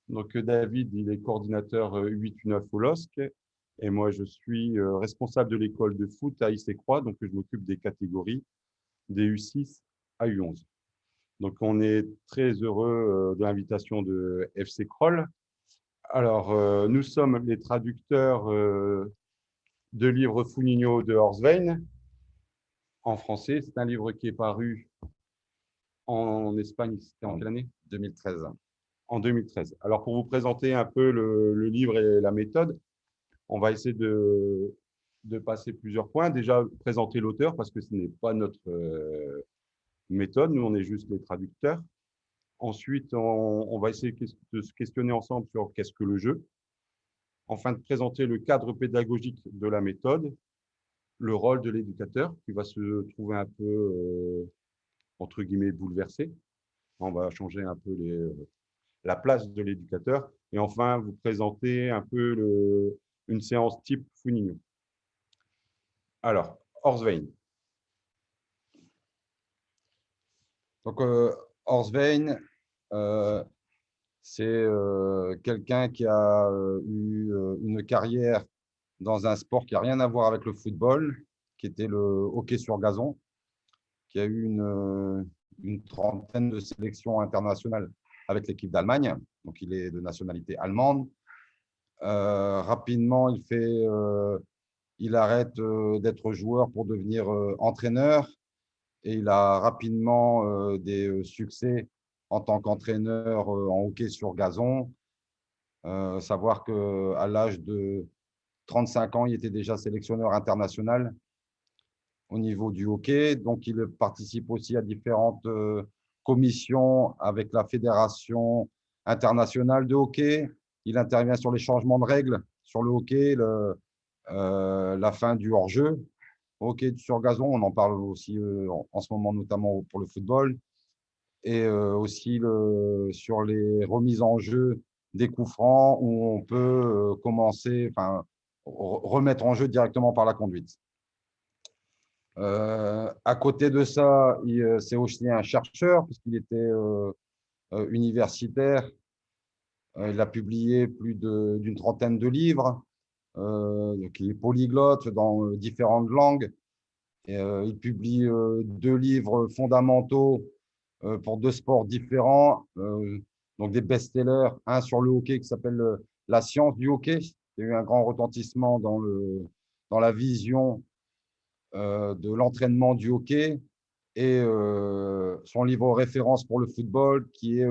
Donc, David, il est coordinateur U8-U9 au LOSC et moi, je suis responsable de l'école de foot à Issy-Croix. Donc, je m'occupe des catégories des U6 à U11. Donc, on est très heureux de l'invitation de FC Kroll. Alors, nous sommes les traducteurs de livres Founigno de Horsvein en français. C'est un livre qui est paru en Espagne. C'était en quelle année? 2013. En 2013. Alors, pour vous présenter un peu le livre et la méthode, on va essayer de passer plusieurs points. Déjà, présenter l'auteur parce que ce n'est pas notre méthode. Nous, on est juste les traducteurs. Ensuite, on va essayer de se questionner ensemble sur qu'est-ce que le jeu. Enfin, de présenter le cadre pédagogique de la méthode, le rôle de l'éducateur qui va se trouver un peu, entre guillemets, bouleversé. On va changer un peu la place de l'éducateur. Et enfin, vous présenter un peu une séance type Founigno. Alors, Horsvein. Donc, Horsvein, c'est quelqu'un qui a eu une carrière dans un sport qui n'a rien à voir avec le football, qui était le hockey sur gazon, qui a eu une trentaine de sélections internationales avec l'équipe d'Allemagne. Donc, il est de nationalité allemande. Rapidement, il arrête d'être joueur pour devenir entraîneur et il a rapidement des succès en tant qu'entraîneur en hockey sur gazon. Savoir qu'à l'âge de 35 ans, il était déjà sélectionneur international au niveau du hockey. Donc, il participe aussi à différentes commissions avec la Fédération internationale de hockey. Il intervient sur les changements de règles sur le hockey, la fin du hors-jeu. Hockey sur gazon, on en parle aussi en ce moment, notamment pour le football. Et aussi sur les remises en jeu des coups francs où on peut commencer, enfin, remettre en jeu directement par la conduite. À côté de ça, c'est aussi un chercheur, puisqu'il était universitaire. Il a publié plus d'une trentaine de livres. Donc il est polyglotte dans différentes langues. Et, il publie 2 livres fondamentaux pour 2 sports différents. Donc des best-sellers, un sur le hockey qui s'appelle La science du hockey, qui a eu un grand retentissement dans la vision de l'entraînement du hockey, et son livre référence pour le football qui est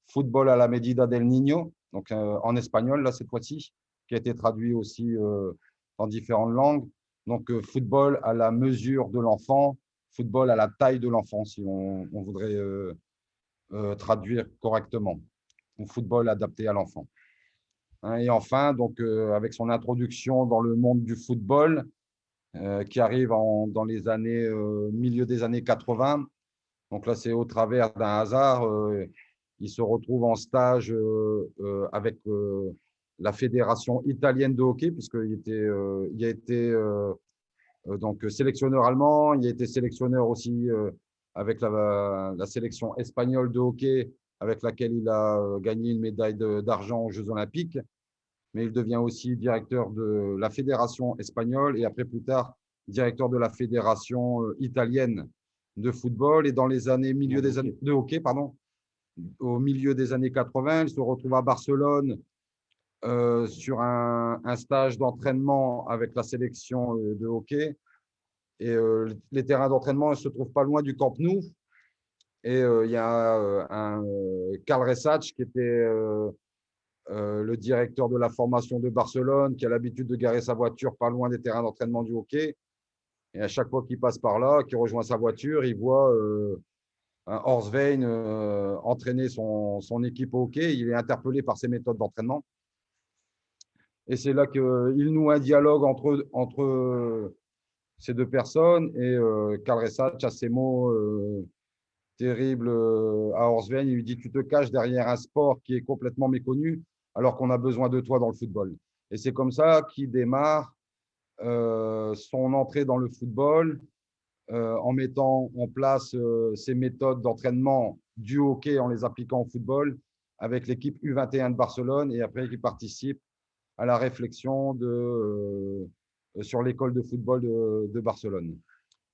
Football a la medida del niño, donc en espagnol là cette fois-ci, qui a été traduit aussi dans différentes langues. Donc football à la mesure de l'enfant, football à la taille de l'enfant si on voudrait traduire correctement, ou football adapté à l'enfant. Et enfin, donc avec son introduction dans le monde du football, qui arrive dans les années, milieu des années 80. Donc là, c'est au travers d'un hasard. Il se retrouve en stage avec la fédération italienne de hockey, il a été donc sélectionneur allemand. Il a été sélectionneur aussi avec la sélection espagnole de hockey, avec laquelle il a gagné une médaille d'argent aux Jeux Olympiques. Mais il devient aussi directeur de la fédération espagnole et après plus tard directeur de la fédération italienne de football. Et dans les années milieu des années de hockey, pardon, au milieu des années 80, il se retrouve à Barcelone sur un stage d'entraînement avec la sélection de hockey. Et les terrains d'entraînement ne se trouvent pas loin du Camp Nou. Et il y a un Karl Ressach qui était le directeur de la formation de Barcelone, qui a l'habitude de garer sa voiture pas loin des terrains d'entraînement du hockey. Et à chaque fois qu'il passe par là, qu'il rejoint sa voiture, il voit un Horsvein entraîner son équipe au hockey. Il est interpellé par ses méthodes d'entraînement. Et c'est là qu'il noue un dialogue entre ces 2 personnes. Et Karl Ressach a ces mots terribles à Horsvein. Il lui dit: tu te caches derrière un sport qui est complètement méconnu alors qu'on a besoin de toi dans le football. Et c'est comme ça qu'il démarre son entrée dans le football en mettant en place ses méthodes d'entraînement du hockey en les appliquant au football. avec l'équipe U21 de Barcelone et après qui participe à la réflexion sur l'école de football de Barcelone.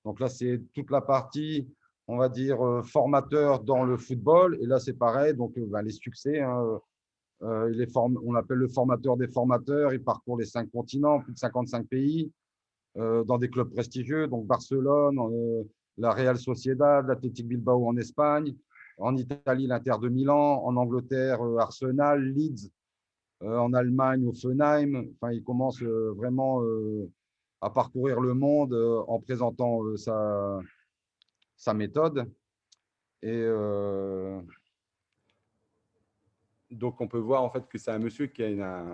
Donc là, c'est toute la partie, on va dire, formateur dans le football. Et là, c'est pareil, donc les succès, hein, on appelle le formateur des formateurs. Il parcourt les 5 continents, plus de 55 pays, dans des clubs prestigieux, donc Barcelone, la Real Sociedad, l'Athletic Bilbao en Espagne, en Italie, l'Inter de Milan, en Angleterre, Arsenal, Leeds, en Allemagne, Hoffenheim. Enfin, il commence vraiment à parcourir le monde en présentant sa méthode. Et donc, on peut voir en fait que c'est un monsieur qui a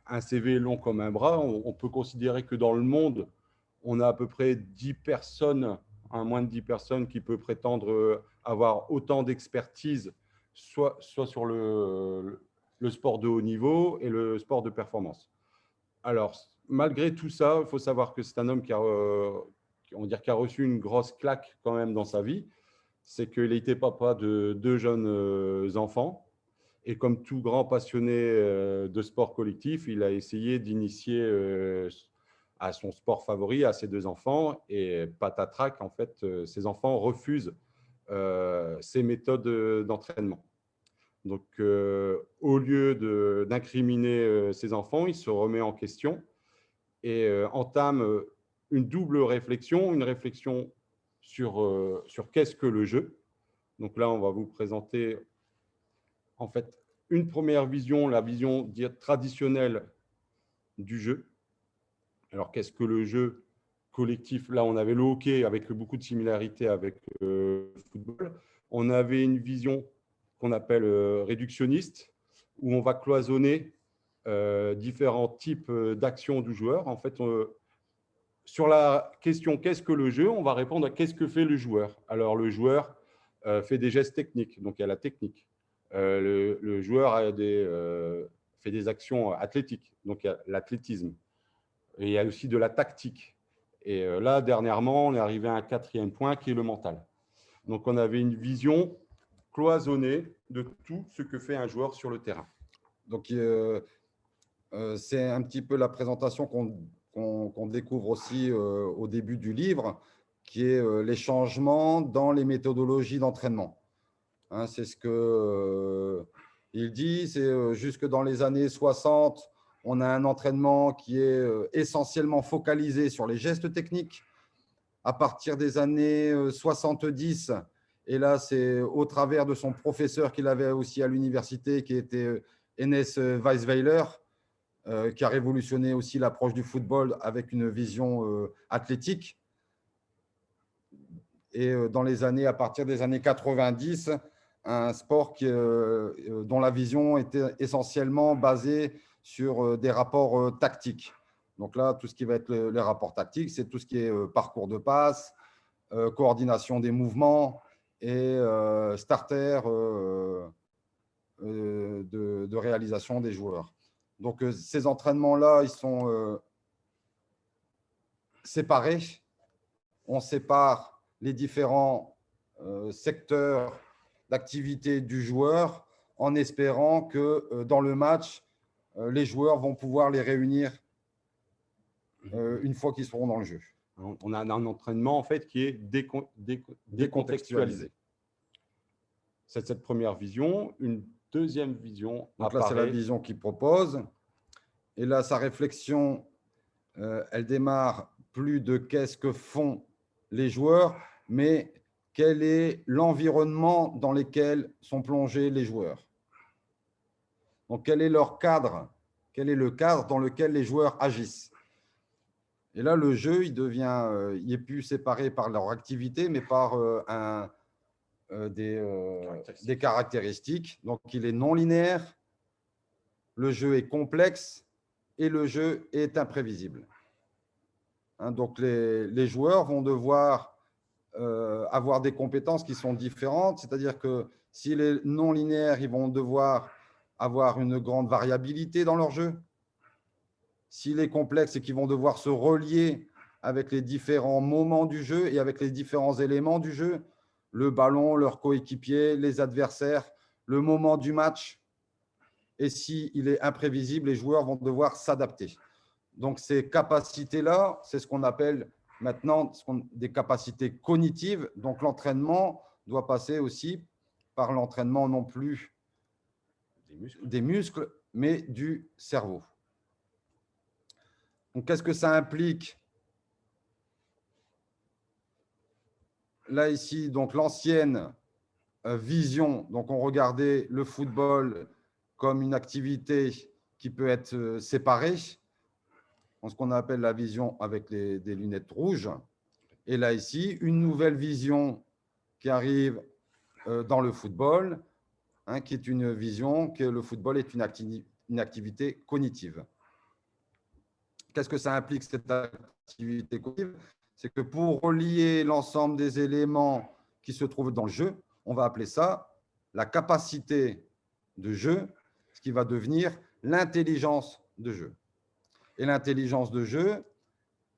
un CV long comme un bras. On peut considérer que dans le monde, on a à peu près 10 personnes, moins de 10 personnes qui peuvent prétendre avoir autant d'expertise, soit sur le sport de haut niveau et le sport de performance. Alors, malgré tout ça, il faut savoir que c'est un homme qui a reçu une grosse claque quand même dans sa vie. C'est qu'il était papa de 2 jeunes enfants. Et comme tout grand passionné de sport collectif, il a essayé d'initier à son sport favori à ses 2 enfants. Et patatrac, en fait, ses enfants refusent ces méthodes d'entraînement. Donc, au lieu d'incriminer ses enfants, il se remet en question et entame une double réflexion, une réflexion sur qu'est-ce que le jeu. Donc là, on va vous présenter en fait une première vision, la vision traditionnelle du jeu. Alors, qu'est-ce que le jeu collectif? Là, on avait le hockey avec beaucoup de similarités avec le football. On avait une vision qu'on appelle réductionniste, où on va cloisonner différents types d'actions du joueur. En fait, sur la question qu'est-ce que le jeu, on va répondre à qu'est-ce que fait le joueur. Alors, le joueur fait des gestes techniques, donc il y a la technique. Le joueur fait des actions athlétiques, donc il y a l'athlétisme. Et il y a aussi de la tactique. Et là, dernièrement, on est arrivé à un 4e point qui est le mental. Donc, on avait une vision cloisonnée de tout ce que fait un joueur sur le terrain. Donc, c'est un petit peu la présentation qu'on découvre aussi au début du livre, qui est les changements dans les méthodologies d'entraînement. Hein, c'est ce qu'il dit, c'est jusque dans les années 60, on a un entraînement qui est essentiellement focalisé sur les gestes techniques. À partir des années 70, et là, c'est au travers de son professeur qu'il avait aussi à l'université, qui était Enes Weisweiler, qui a révolutionné aussi l'approche du football avec une vision athlétique. Et à partir des années 90, un sport dont la vision était essentiellement basée sur des rapports tactiques. Donc là, tout ce qui va être les rapports tactiques, c'est tout ce qui est parcours de passe, coordination des mouvements et starter de réalisation des joueurs. Donc, ces entraînements-là, ils sont séparés. On sépare les différents secteurs d'activité du joueur en espérant que dans le match, les joueurs vont pouvoir les réunir une fois qu'ils seront dans le jeu. On a un entraînement en fait qui est décontextualisé. C'est cette première vision. Une deuxième vision. Donc là, c'est la vision qu'il propose. Et là, sa réflexion, elle démarre plus de qu'est-ce que font les joueurs, mais quel est l'environnement dans lequel sont plongés les joueurs. Donc, quel est leur cadre? Quel est le cadre dans lequel les joueurs agissent? Et là, le jeu, il est plus séparé par leur activité, mais par des caractéristiques. Donc, il est non linéaire, le jeu est complexe et le jeu est imprévisible. Hein, donc, les joueurs vont devoir avoir des compétences qui sont différentes, c'est-à-dire que s'il est non linéaire, ils vont devoir avoir une grande variabilité dans leur jeu. S'il est complexe, c'est qu'ils vont devoir se relier avec les différents moments du jeu et avec les différents éléments du jeu, le ballon, leur coéquipier, les adversaires, le moment du match. Et s'il est imprévisible, les joueurs vont devoir s'adapter. Donc, ces capacités-là, c'est ce qu'on appelle maintenant des capacités cognitives. Donc, l'entraînement doit passer aussi par l'entraînement non plus des muscles, mais du cerveau. Donc, qu'est-ce que ça implique? Là, ici, donc l'ancienne vision, donc on regardait le football comme une activité qui peut être séparée, en ce qu'on appelle la vision avec des lunettes rouges. Et là, ici, une nouvelle vision qui arrive dans le football, hein, qui est une vision que le football est une activité cognitive. Qu'est-ce que ça implique, cette activité cognitive? C'est que pour relier l'ensemble des éléments qui se trouvent dans le jeu, on va appeler ça la capacité de jeu, ce qui va devenir l'intelligence de jeu. Et l'intelligence de jeu,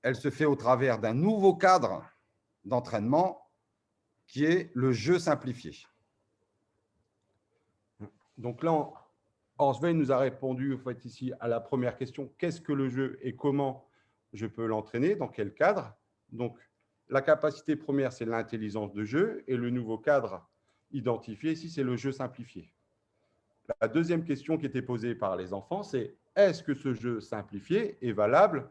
elle se fait au travers d'un nouveau cadre d'entraînement qui est le jeu simplifié. Donc là, Horsveil nous a répondu en fait, ici à la première question, qu'est-ce que le jeu et comment je peux l'entraîner, dans quel cadre? Donc, la capacité première, c'est l'intelligence de jeu, et le nouveau cadre identifié ici, c'est le jeu simplifié. La deuxième question qui était posée par les enfants, c'est est-ce que ce jeu simplifié est valable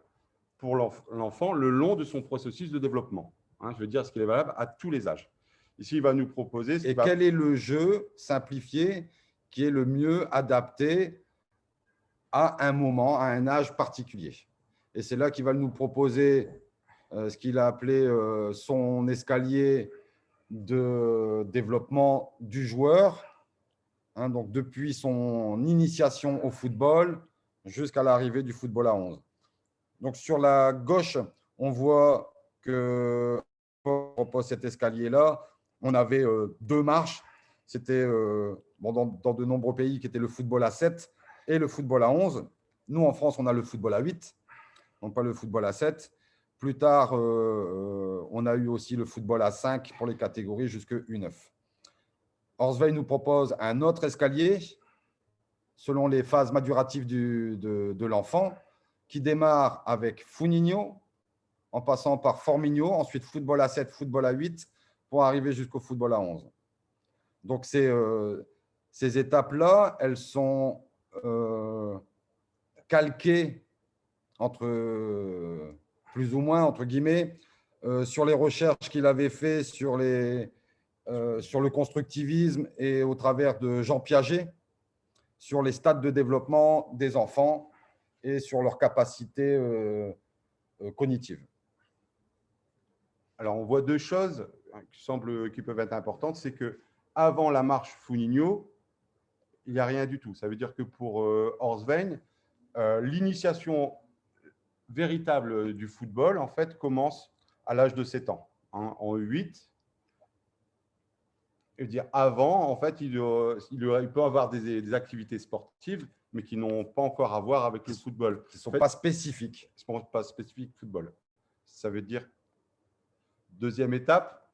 pour l'enfant le long de son processus de développement? Je veux dire, est-ce qu'il est valable à tous les âges? Ici, il va nous proposer… Et quel est le jeu simplifié qui est le mieux adapté à un moment, à un âge particulier? Et c'est là qu'il va nous proposer ce qu'il a appelé son escalier de développement du joueur, hein, donc depuis son initiation au football jusqu'à l'arrivée du football à 11. Donc sur la gauche, on voit que pour cet escalier-là, on avait deux marches. C'était dans de nombreux pays qui étaient le football à 7 et le football à 11. Nous, en France, on a le football à 8, donc pas le football à 7. Plus tard, on a eu aussi le football à 5 pour les catégories jusque U9. Horsveil nous propose un autre escalier selon les phases maturatives de l'enfant qui démarre avec Funinho, en passant par Forminho, ensuite football à 7, football à 8, pour arriver jusqu'au football à 11. Donc, ces étapes-là, elles sont calquées plus ou moins, entre guillemets, sur les recherches qu'il avait fait sur le constructivisme et au travers de Jean Piaget, sur les stades de développement des enfants et sur leurs capacités cognitives. Alors, on voit deux choses qui peuvent être importantes. C'est qu'avant la marche Funinho, il n'y a rien du tout. Ça veut dire que pour Horsvein, l'initiation véritable du football, en fait, commence à l'âge de 7 ans, hein, en 8. Et dire avant, en fait, il peut avoir des activités sportives, mais qui n'ont pas encore à voir avec le football. Qui ne sont pas spécifiques. Qui ne sont pas spécifiques football. Ça veut dire, deuxième étape,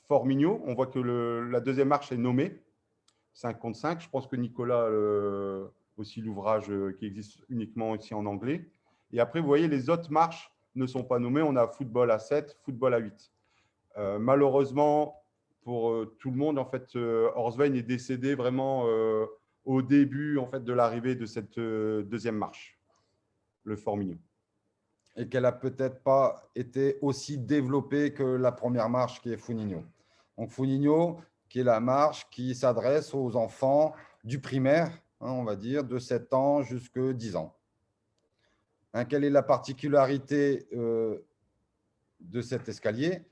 Forminho, on voit que la deuxième marche est nommée, 5 contre 5. Je pense que Nicolas, aussi l'ouvrage qui existe uniquement ici en anglais. Et après, vous voyez, les autres marches ne sont pas nommées. On a football à 7, football à 8. Malheureusement, pour tout le monde, en fait, Horsvein est décédé vraiment au début en fait, de l'arrivée de cette deuxième marche, le Forminho. Et qu'elle n'a peut-être pas été aussi développée que la première marche qui est Funinho. Donc Funinho, qui est la marche qui s'adresse aux enfants du primaire, hein, on va dire, de 7 ans jusqu'à 10 ans. Hein, quelle est la particularité de cet escalier?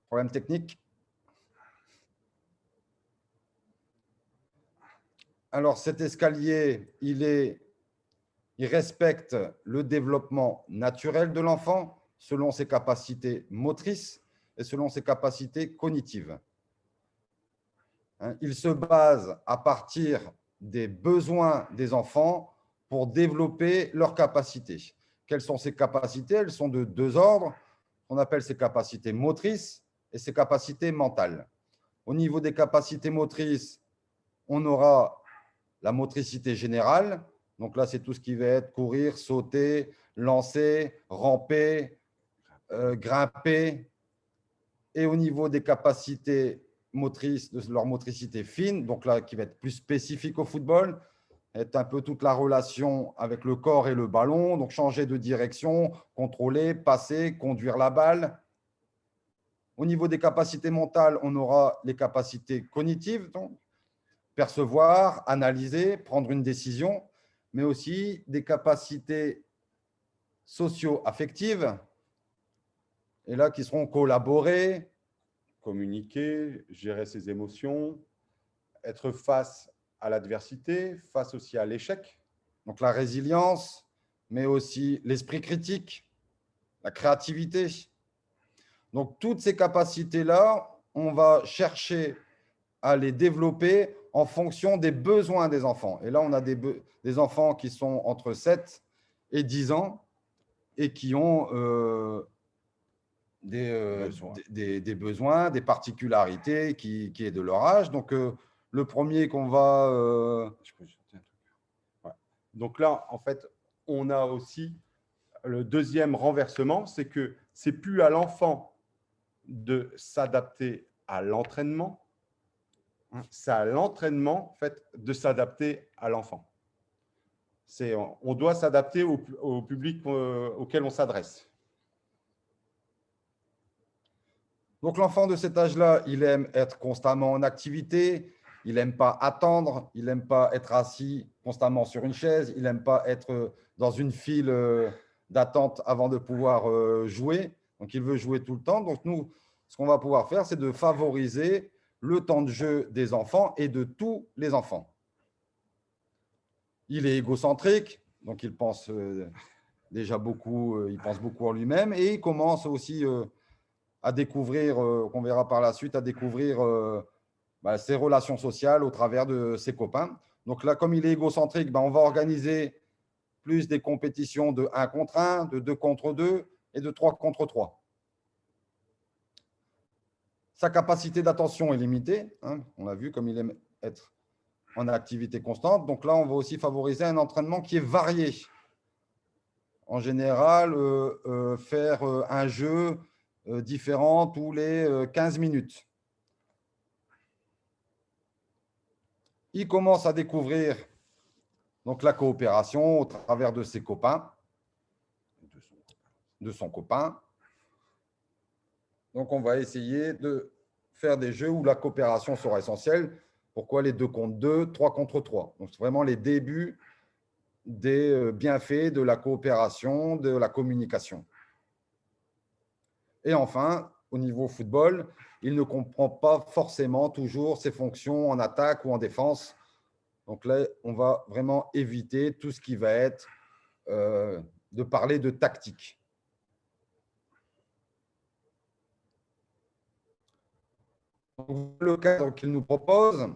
Problème technique. Alors, cet escalier, il respecte le développement naturel de l'enfant selon ses capacités motrices et selon ses capacités cognitives. Il se base à partir des besoins des enfants pour développer leurs capacités. Quelles sont ses capacités? Elles sont de deux ordres. On appelle ses capacités motrices et ses capacités mentales. Au niveau des capacités motrices, on aura la motricité générale. Donc là, c'est tout ce qui va être courir, sauter, lancer, ramper, grimper. Et au niveau des capacités motrices, de leur motricité fine, donc là, qui va être plus spécifique au football, est un peu toute la relation avec le corps et le ballon, donc changer de direction, contrôler, passer, conduire la balle. Au niveau des capacités mentales, on aura les capacités cognitives, donc percevoir, analyser, prendre une décision, mais aussi des capacités socio-affectives, et là qui seront collaborer, Communiquer, gérer ses émotions, être face à l'adversité, face aussi à l'échec. donc la résilience, mais aussi l'esprit critique, la créativité. Donc toutes ces capacités-là, on va chercher à les développer en fonction des besoins des enfants. Et là, on a des enfants qui sont entre 7 et 10 ans et qui ont des besoins, des particularités qui est de leur âge. Donc, le premier qu'on va… Ouais. Donc là, en fait, on a aussi le deuxième renversement, c'est que c'est plus à l'enfant de s'adapter à l'entraînement, c'est à l'entraînement en fait, de s'adapter à l'enfant. On doit s'adapter au public auquel on s'adresse. Donc, l'enfant de cet âge-là, il aime être constamment en activité, il n'aime pas attendre, il n'aime pas être assis constamment sur une chaise, il n'aime pas être dans une file d'attente avant de pouvoir jouer. Donc, il veut jouer tout le temps. Donc, nous, ce qu'on va pouvoir faire, c'est de favoriser le temps de jeu des enfants et de tous les enfants. Il est égocentrique, donc il pense déjà beaucoup, il pense beaucoup en lui-même et il commence aussi à découvrir, qu'on verra par la suite, à découvrir ses relations sociales au travers de ses copains. Donc là, comme il est égocentrique, on va organiser plus des compétitions de 1 contre 1, de 2 contre 2 et de 3 contre 3. Sa capacité d'attention est limitée. On l'a vu, comme il aime être en activité constante. Donc là, on va aussi favoriser un entraînement qui est varié. En général, faire un jeu différent tous les 15 minutes. Il commence à découvrir donc, la coopération au travers de ses copains, de son copain. Donc, on va essayer de faire des jeux où la coopération sera essentielle. Pourquoi les 2 contre 2, 3 contre 3? Donc, c'est vraiment les débuts des bienfaits de la coopération, de la communication. Et enfin, au niveau football, il ne comprend pas forcément toujours ses fonctions en attaque ou en défense. Donc là, on va vraiment éviter tout ce qui va être de parler de tactique. Donc, le cadre qu'il nous propose,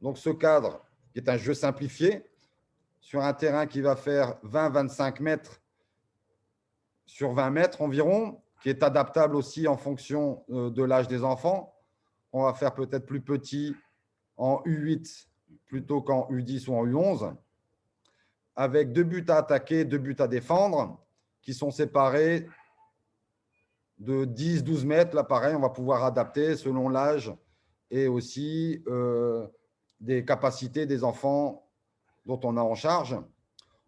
donc ce cadre qui est un jeu simplifié sur un terrain qui va faire 20-25 mètres sur 20 mètres environ, qui est adaptable aussi en fonction de l'âge des enfants. On va faire peut-être plus petit en U8 plutôt qu'en U10 ou en U11, avec 2 buts à attaquer, 2 buts à défendre, qui sont séparés de 10-12 mètres. Là, pareil, on va pouvoir adapter selon l'âge et aussi des capacités des enfants dont on a en charge.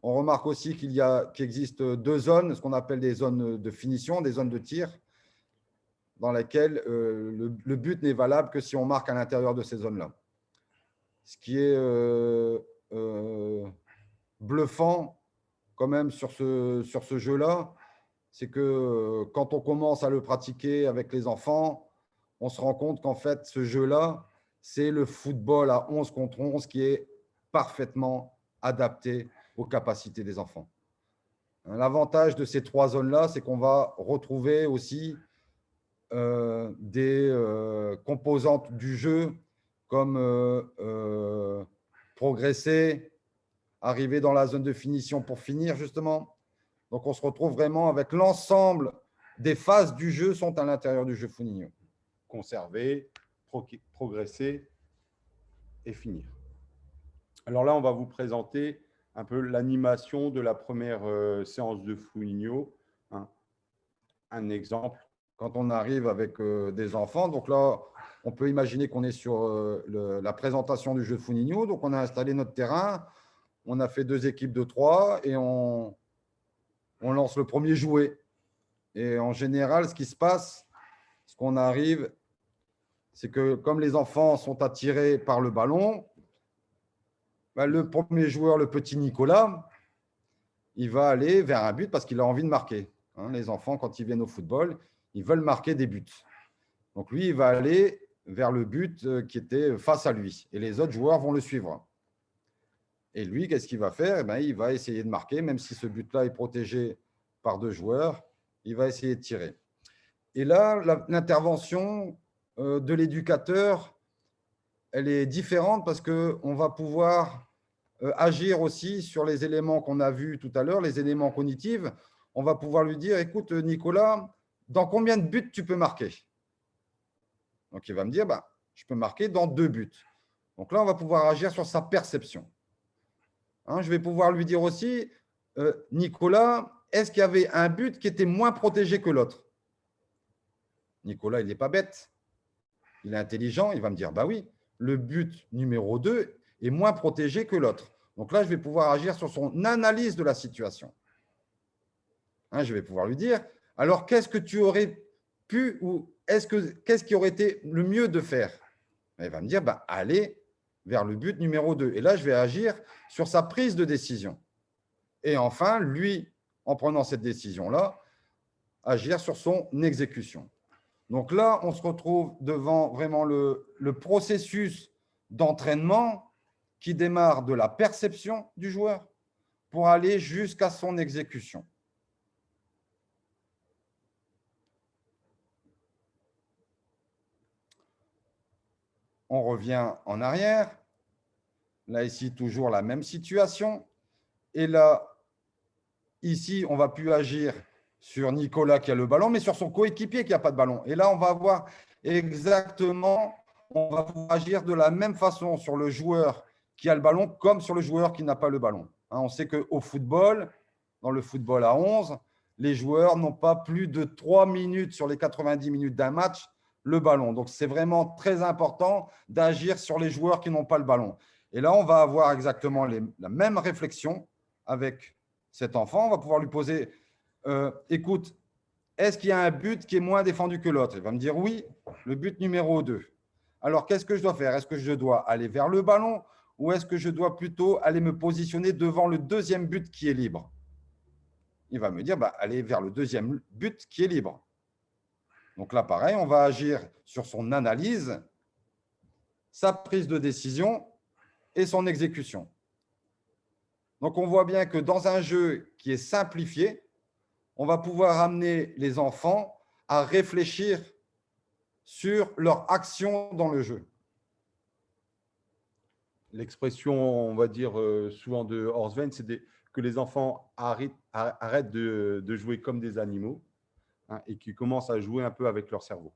On remarque aussi qu'il existe 2 zones, ce qu'on appelle des zones de finition, des zones de tir, dans lesquelles le but n'est valable que si on marque à l'intérieur de ces zones-là. Ce qui est bluffant quand même sur ce jeu-là, c'est que quand on commence à le pratiquer avec les enfants, on se rend compte qu'en fait, ce jeu-là, c'est le football à 11 contre 11 qui est parfaitement adapté aux capacités des enfants. L'avantage de ces 3 zones-là, c'est qu'on va retrouver aussi des composantes du jeu comme progresser, arriver dans la zone de finition pour finir justement, Donc, on se retrouve vraiment avec l'ensemble des phases du jeu sont à l'intérieur du jeu Funinho. Conserver, progresser et finir. Alors là, on va vous présenter un peu l'animation de la première séance de Funinho. Hein. Un exemple. Quand on arrive avec des enfants, donc là, on peut imaginer qu'on est sur la présentation du jeu de Funinho. Donc, on a installé notre terrain, on a fait 2 équipes de 3 et on lance le premier jouet. Et en général, ce qui se passe, ce qu'on arrive, c'est que comme les enfants sont attirés par le ballon, ben, le premier joueur, le petit Nicolas, il va aller vers un but parce qu'il a envie de marquer. Hein, les enfants, quand ils viennent au football, ils veulent marquer des buts. Donc lui, il va aller vers le but qui était face à lui. Et les autres joueurs vont le suivre. Et lui, qu'est-ce qu'il va faire? Eh bien, il va essayer de marquer, même si ce but-là est protégé par 2 joueurs, il va essayer de tirer. Et là, l'intervention de l'éducateur, elle est différente parce qu'on va pouvoir agir aussi sur les éléments qu'on a vus tout à l'heure, les éléments cognitifs. On va pouvoir lui dire, écoute, Nicolas, dans combien de buts tu peux marquer? Donc, il va me dire, bah, je peux marquer dans 2 buts. Donc là, on va pouvoir agir sur sa perception. Hein, je vais pouvoir lui dire aussi, Nicolas, est-ce qu'il y avait un but qui était moins protégé que l'autre? Nicolas, il n'est pas bête. Il est intelligent. Il va me dire, bah oui, le but numéro 2 est moins protégé que l'autre. Donc là, je vais pouvoir agir sur son analyse de la situation. Hein, je vais pouvoir lui dire, alors qu'est-ce que tu aurais pu ou qu'est-ce qui aurait été le mieux de faire? Il va me dire, bah, allez vers le but numéro 2. Et là, je vais agir sur sa prise de décision. Et enfin, lui, en prenant cette décision-là, agir sur son exécution. Donc là, on se retrouve devant vraiment le processus d'entraînement qui démarre de la perception du joueur pour aller jusqu'à son exécution. On revient en arrière. Là, ici, toujours la même situation. Et là, ici, on ne va plus agir sur Nicolas qui a le ballon, mais sur son coéquipier qui n'a pas de ballon. Et là, on va avoir exactement, on va pouvoir agir de la même façon sur le joueur qui a le ballon comme sur le joueur qui n'a pas le ballon. Hein, on sait qu'au football, dans le football à 11, les joueurs n'ont pas plus de 3 minutes sur les 90 minutes d'un match le ballon. Donc, c'est vraiment très important d'agir sur les joueurs qui n'ont pas le ballon. Et là, on va avoir exactement la même réflexion avec cet enfant. On va pouvoir lui poser écoute, est-ce qu'il y a un but qui est moins défendu que l'autre? Il va me dire oui, le but numéro 2. Alors, qu'est-ce que je dois faire? Est-ce que je dois aller vers le ballon ou est-ce que je dois plutôt aller me positionner devant le deuxième but qui est libre? Il va me dire, bah, aller vers le deuxième but qui est libre. Donc là, pareil, on va agir sur son analyse, sa prise de décision et son exécution. Donc, on voit bien que dans un jeu qui est simplifié, on va pouvoir amener les enfants à réfléchir sur leur action dans le jeu. L'expression, on va dire souvent de Horsven, c'est que les enfants arrêtent de jouer comme des animaux, hein, et qu'ils commencent à jouer un peu avec leur cerveau.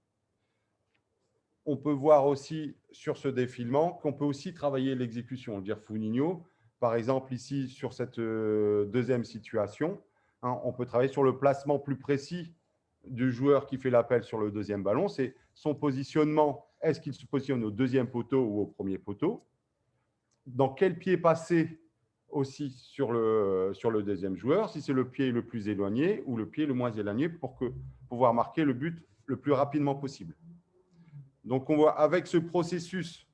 On peut voir aussi sur ce défilement qu'on peut aussi travailler l'exécution. Dire Funinho, par exemple, ici, sur cette deuxième situation, hein, on peut travailler sur le placement plus précis du joueur qui fait l'appel sur le deuxième ballon. C'est son positionnement. Est-ce qu'il se positionne au deuxième poteau ou au premier poteau? Dans quel pied passer aussi sur le deuxième joueur, si c'est le pied le plus éloigné ou le pied le moins éloigné pour pouvoir marquer le but le plus rapidement possible. Donc, on voit avec ce processus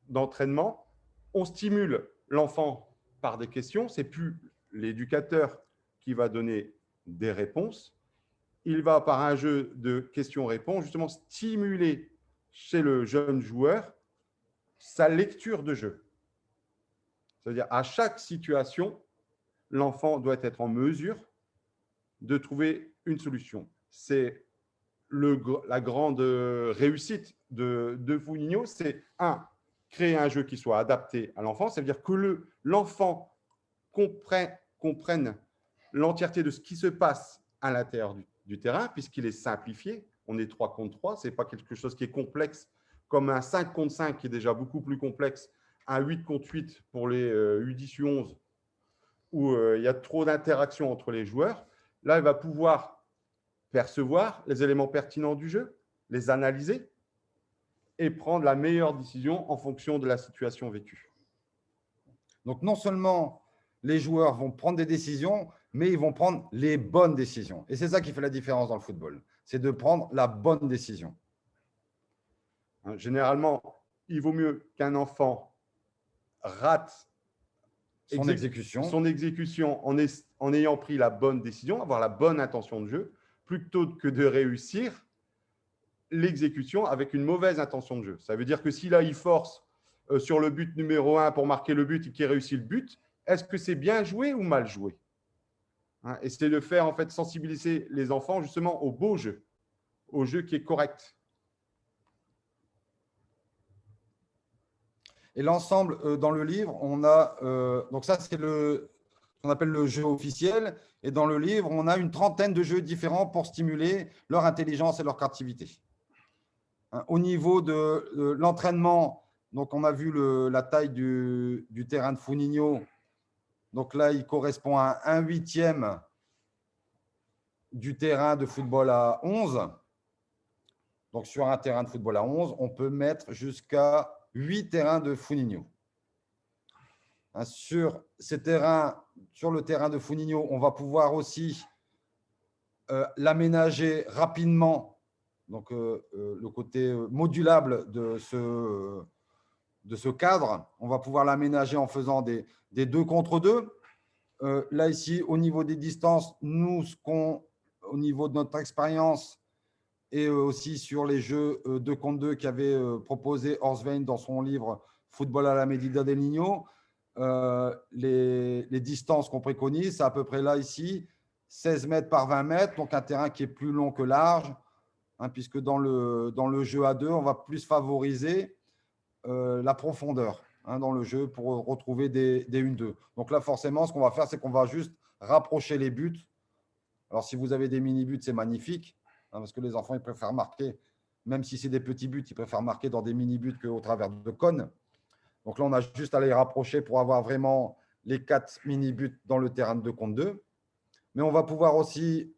d'entraînement, on stimule l'enfant par des questions. Ce n'est plus l'éducateur qui va donner des réponses. Il va, par un jeu de questions-réponses, justement stimuler chez le jeune joueur sa lecture de jeu. C'est-à-dire, à chaque situation, l'enfant doit être en mesure de trouver une solution. C'est la grande réussite de Funinho, c'est créer un jeu qui soit adapté à l'enfant, ça veut dire que l'enfant comprenne l'entièreté de ce qui se passe à l'intérieur du terrain, puisqu'il est simplifié. On est 3 contre 3, ce n'est pas quelque chose qui est complexe, comme un 5 contre 5 qui est déjà beaucoup plus complexe, un 8 contre 8 pour les U10, U11, où il y a trop d'interactions entre les joueurs. Là, il va pouvoir percevoir les éléments pertinents du jeu, les analyser et prendre la meilleure décision en fonction de la situation vécue. Donc, non seulement les joueurs vont prendre des décisions, mais ils vont prendre les bonnes décisions. Et c'est ça qui fait la différence dans le football. C'est de prendre la bonne décision. Généralement, il vaut mieux qu'un enfant rate son exécution en ayant pris la bonne décision, avoir la bonne intention de jeu, plutôt que de réussir l'exécution avec une mauvaise intention de jeu. Ça veut dire que si là, il force sur le but numéro 1 pour marquer le but et qu'il réussit le but, est-ce que c'est bien joué ou mal joué? Et c'est de faire en fait sensibiliser les enfants justement au beau jeu, au jeu qui est correct. Et l'ensemble, dans le livre, on a… donc ça, c'est ce qu'on appelle le jeu officiel. Et dans le livre, on a une trentaine de jeux différents pour stimuler leur intelligence et leur créativité. Au niveau de l'entraînement, donc on a vu la taille du terrain de Founigno. Donc là, il correspond à 1/8 du terrain de football à 11. Donc sur un terrain de football à 11, on peut mettre jusqu'à 8 terrains de Founigno. Sur le terrain de Founigno, on va pouvoir aussi l'aménager rapidement. Donc, le côté modulable de ce cadre, on va pouvoir l'aménager en faisant des 2 contre 2. Là, ici, au niveau des distances, nous, au niveau de notre expérience et aussi sur les jeux 2 contre 2 qu'avait proposé Horsvein dans son livre Football à la medida del niño, les distances qu'on préconise, c'est à peu près là, ici, 16 mètres par 20 mètres, donc un terrain qui est plus long que large. Puisque dans le jeu à 2, on va plus favoriser la profondeur dans le jeu pour retrouver des 1-2. Donc là, forcément, ce qu'on va faire, c'est qu'on va juste rapprocher les buts. Alors, si vous avez des mini-buts, c'est magnifique, parce que les enfants, ils préfèrent marquer, même si c'est des petits buts, ils préfèrent marquer dans des mini-buts qu'au travers de cônes. Donc là, on a juste à les rapprocher pour avoir vraiment les 4 mini-buts dans le terrain de 2 contre 2. Mais on va pouvoir aussi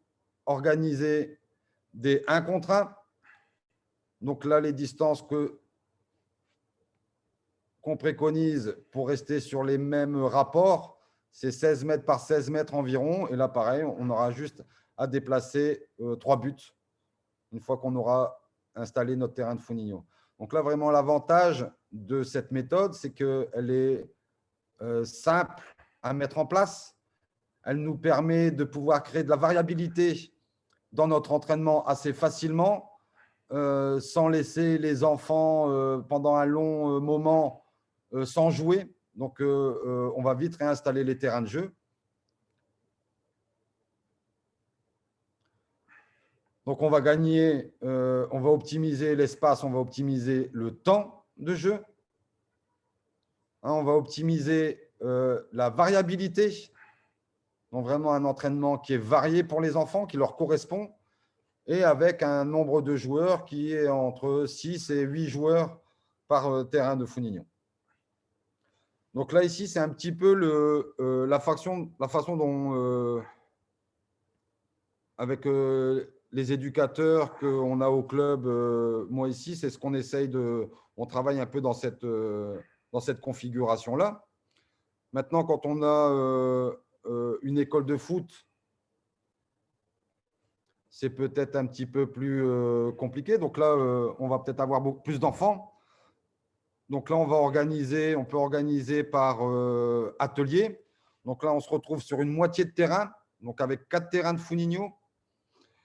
organiser des 1 contre 1. Donc là, les distances qu'on préconise pour rester sur les mêmes rapports, c'est 16 mètres par 16 mètres environ. Et là, pareil, on aura juste à déplacer 3 buts une fois qu'on aura installé notre terrain de Founigno. Donc là, vraiment, l'avantage de cette méthode, c'est qu'elle est simple à mettre en place. Elle nous permet de pouvoir créer de la variabilité dans notre entraînement assez facilement, sans laisser les enfants pendant un long moment sans jouer. Donc, on va vite réinstaller les terrains de jeu. Donc, on va gagner, on va optimiser l'espace, on va optimiser le temps de jeu. On va optimiser la variabilité. Donc, vraiment un entraînement qui est varié pour les enfants, qui leur correspond, et avec un nombre de joueurs qui est entre 6 et 8 joueurs par terrain de Founigno. Donc là, ici, c'est un petit peu la façon dont, avec les éducateurs qu'on a au club, moi ici, c'est ce qu'on essaye on travaille un peu dans cette configuration-là. Maintenant, quand on a une école de foot, c'est peut-être un petit peu plus compliqué. Donc là, on va peut-être avoir beaucoup plus d'enfants. Donc là, on peut organiser par atelier. Donc là, on se retrouve sur une moitié de terrain, donc avec 4 terrains de Founigno.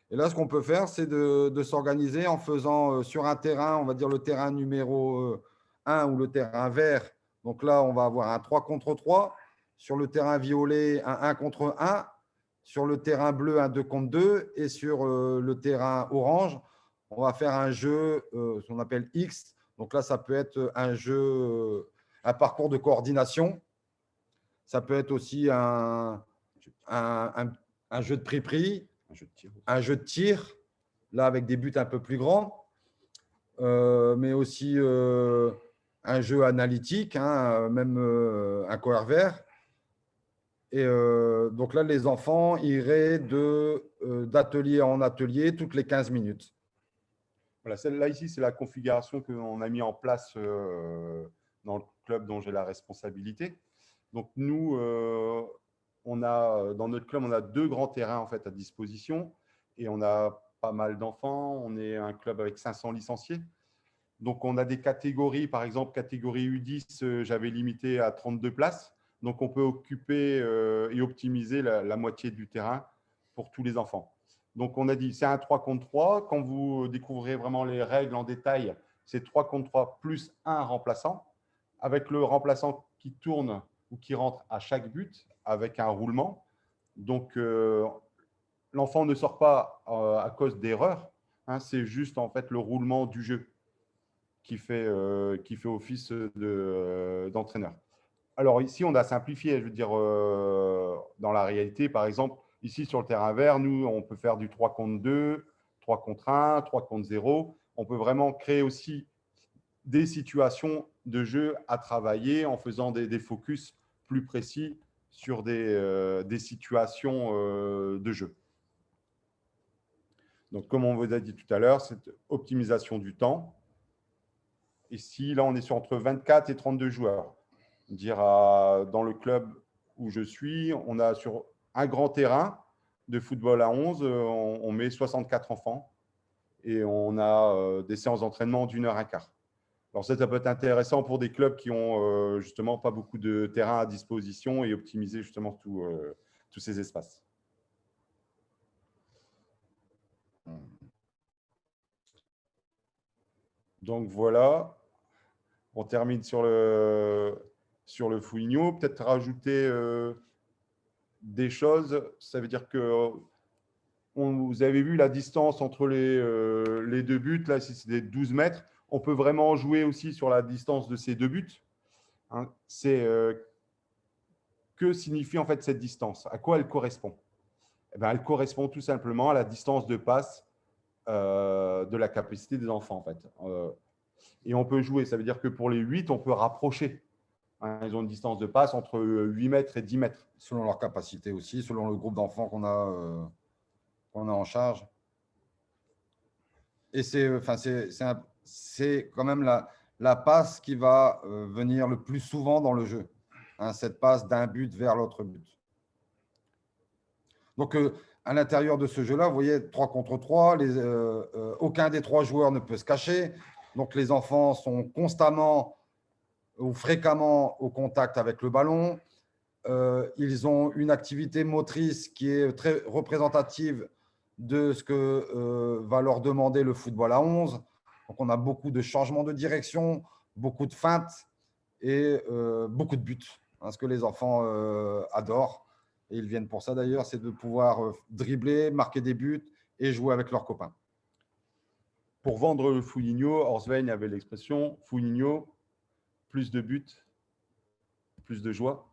Et là, ce qu'on peut faire, c'est de s'organiser en faisant sur un terrain, on va dire le terrain numéro 1 ou le terrain vert. Donc là, on va avoir un 3 contre 3. Sur le terrain violet, un 1 contre 1. Sur le terrain bleu, un 2 contre 2. Et sur le terrain orange, on va faire un jeu, ce qu'on appelle X. Donc là, ça peut être un jeu, un parcours de coordination. Ça peut être aussi un un jeu de prix-prix, Un jeu de tir. un jeu de tir, là avec des buts un peu plus grands, mais aussi un jeu analytique, hein, même un coeur vert. Et donc là, les enfants iraient d'atelier en atelier toutes les 15 minutes. Voilà, celle-là ici, c'est la configuration qu'on a mis en place dans le club dont j'ai la responsabilité. Donc nous, dans notre club, on a 2 grands terrains en fait à disposition et on a pas mal d'enfants. On est un club avec 500 licenciés. Donc on a des catégories, par exemple, catégorie U10, j'avais limité à 32 places. Donc on peut occuper et optimiser la moitié du terrain pour tous les enfants. Donc on a dit, c'est un 3 contre 3. Quand vous découvrirez vraiment les règles en détail, c'est 3 contre 3 plus un remplaçant, avec le remplaçant qui tourne ou qui rentre à chaque but, avec un roulement. Donc l'enfant ne sort pas à cause d'erreurs, hein, c'est juste en fait le roulement du jeu qui fait office d'entraîneur. Alors ici, on a simplifié, je veux dire, dans la réalité, par exemple, ici sur le terrain vert, nous, on peut faire du 3 contre 2, 3 contre 1, 3 contre 0. On peut vraiment créer aussi des situations de jeu à travailler en faisant des focus plus précis sur des situations de jeu. Donc, comme on vous a dit tout à l'heure, cette optimisation du temps. Ici, là, on est sur entre 24 et 32 joueurs. Dire dans le club où je suis, on a sur un grand terrain de football à 11, on met 64 enfants et on a des séances d'entraînement d'1 h 15. Alors ça peut être intéressant pour des clubs qui ont justement pas beaucoup de terrain à disposition et optimiser justement tous ces espaces. Donc voilà, on termine sur le Foligno. Peut-être rajouter des choses. Ça veut dire que vous avez vu la distance entre les 2 buts. Là, si c'est des 12 mètres, on peut vraiment jouer aussi sur la distance de ces 2 buts. Hein, que signifie en fait cette distance? À quoi elle correspond? Eh bien, elle correspond tout simplement à la distance de passe de la capacité des enfants en fait. Et on peut jouer. Ça veut dire que pour les 8, on peut rapprocher. Hein, ils ont une distance de passe entre 8 mètres et 10 mètres. Selon leur capacité aussi, selon le groupe d'enfants qu'on a en charge. Et c'est quand même la passe qui va venir le plus souvent dans le jeu. Hein, cette passe d'un but vers l'autre but. Donc, à l'intérieur de ce jeu-là, vous voyez, 3 contre 3, aucun des 3 joueurs ne peut se cacher. Donc, les enfants sont constamment ou fréquemment au contact avec le ballon. Ils ont une activité motrice qui est très représentative de ce que va leur demander le football à 11. Donc, on a beaucoup de changements de direction, beaucoup de feintes et beaucoup de buts. Hein, ce que les enfants adorent, et ils viennent pour ça d'ailleurs, c'est de pouvoir dribbler, marquer des buts et jouer avec leurs copains. Pour vendre le Foligno, Horsvein avait l'expression Foligno, plus de buts, plus de joie.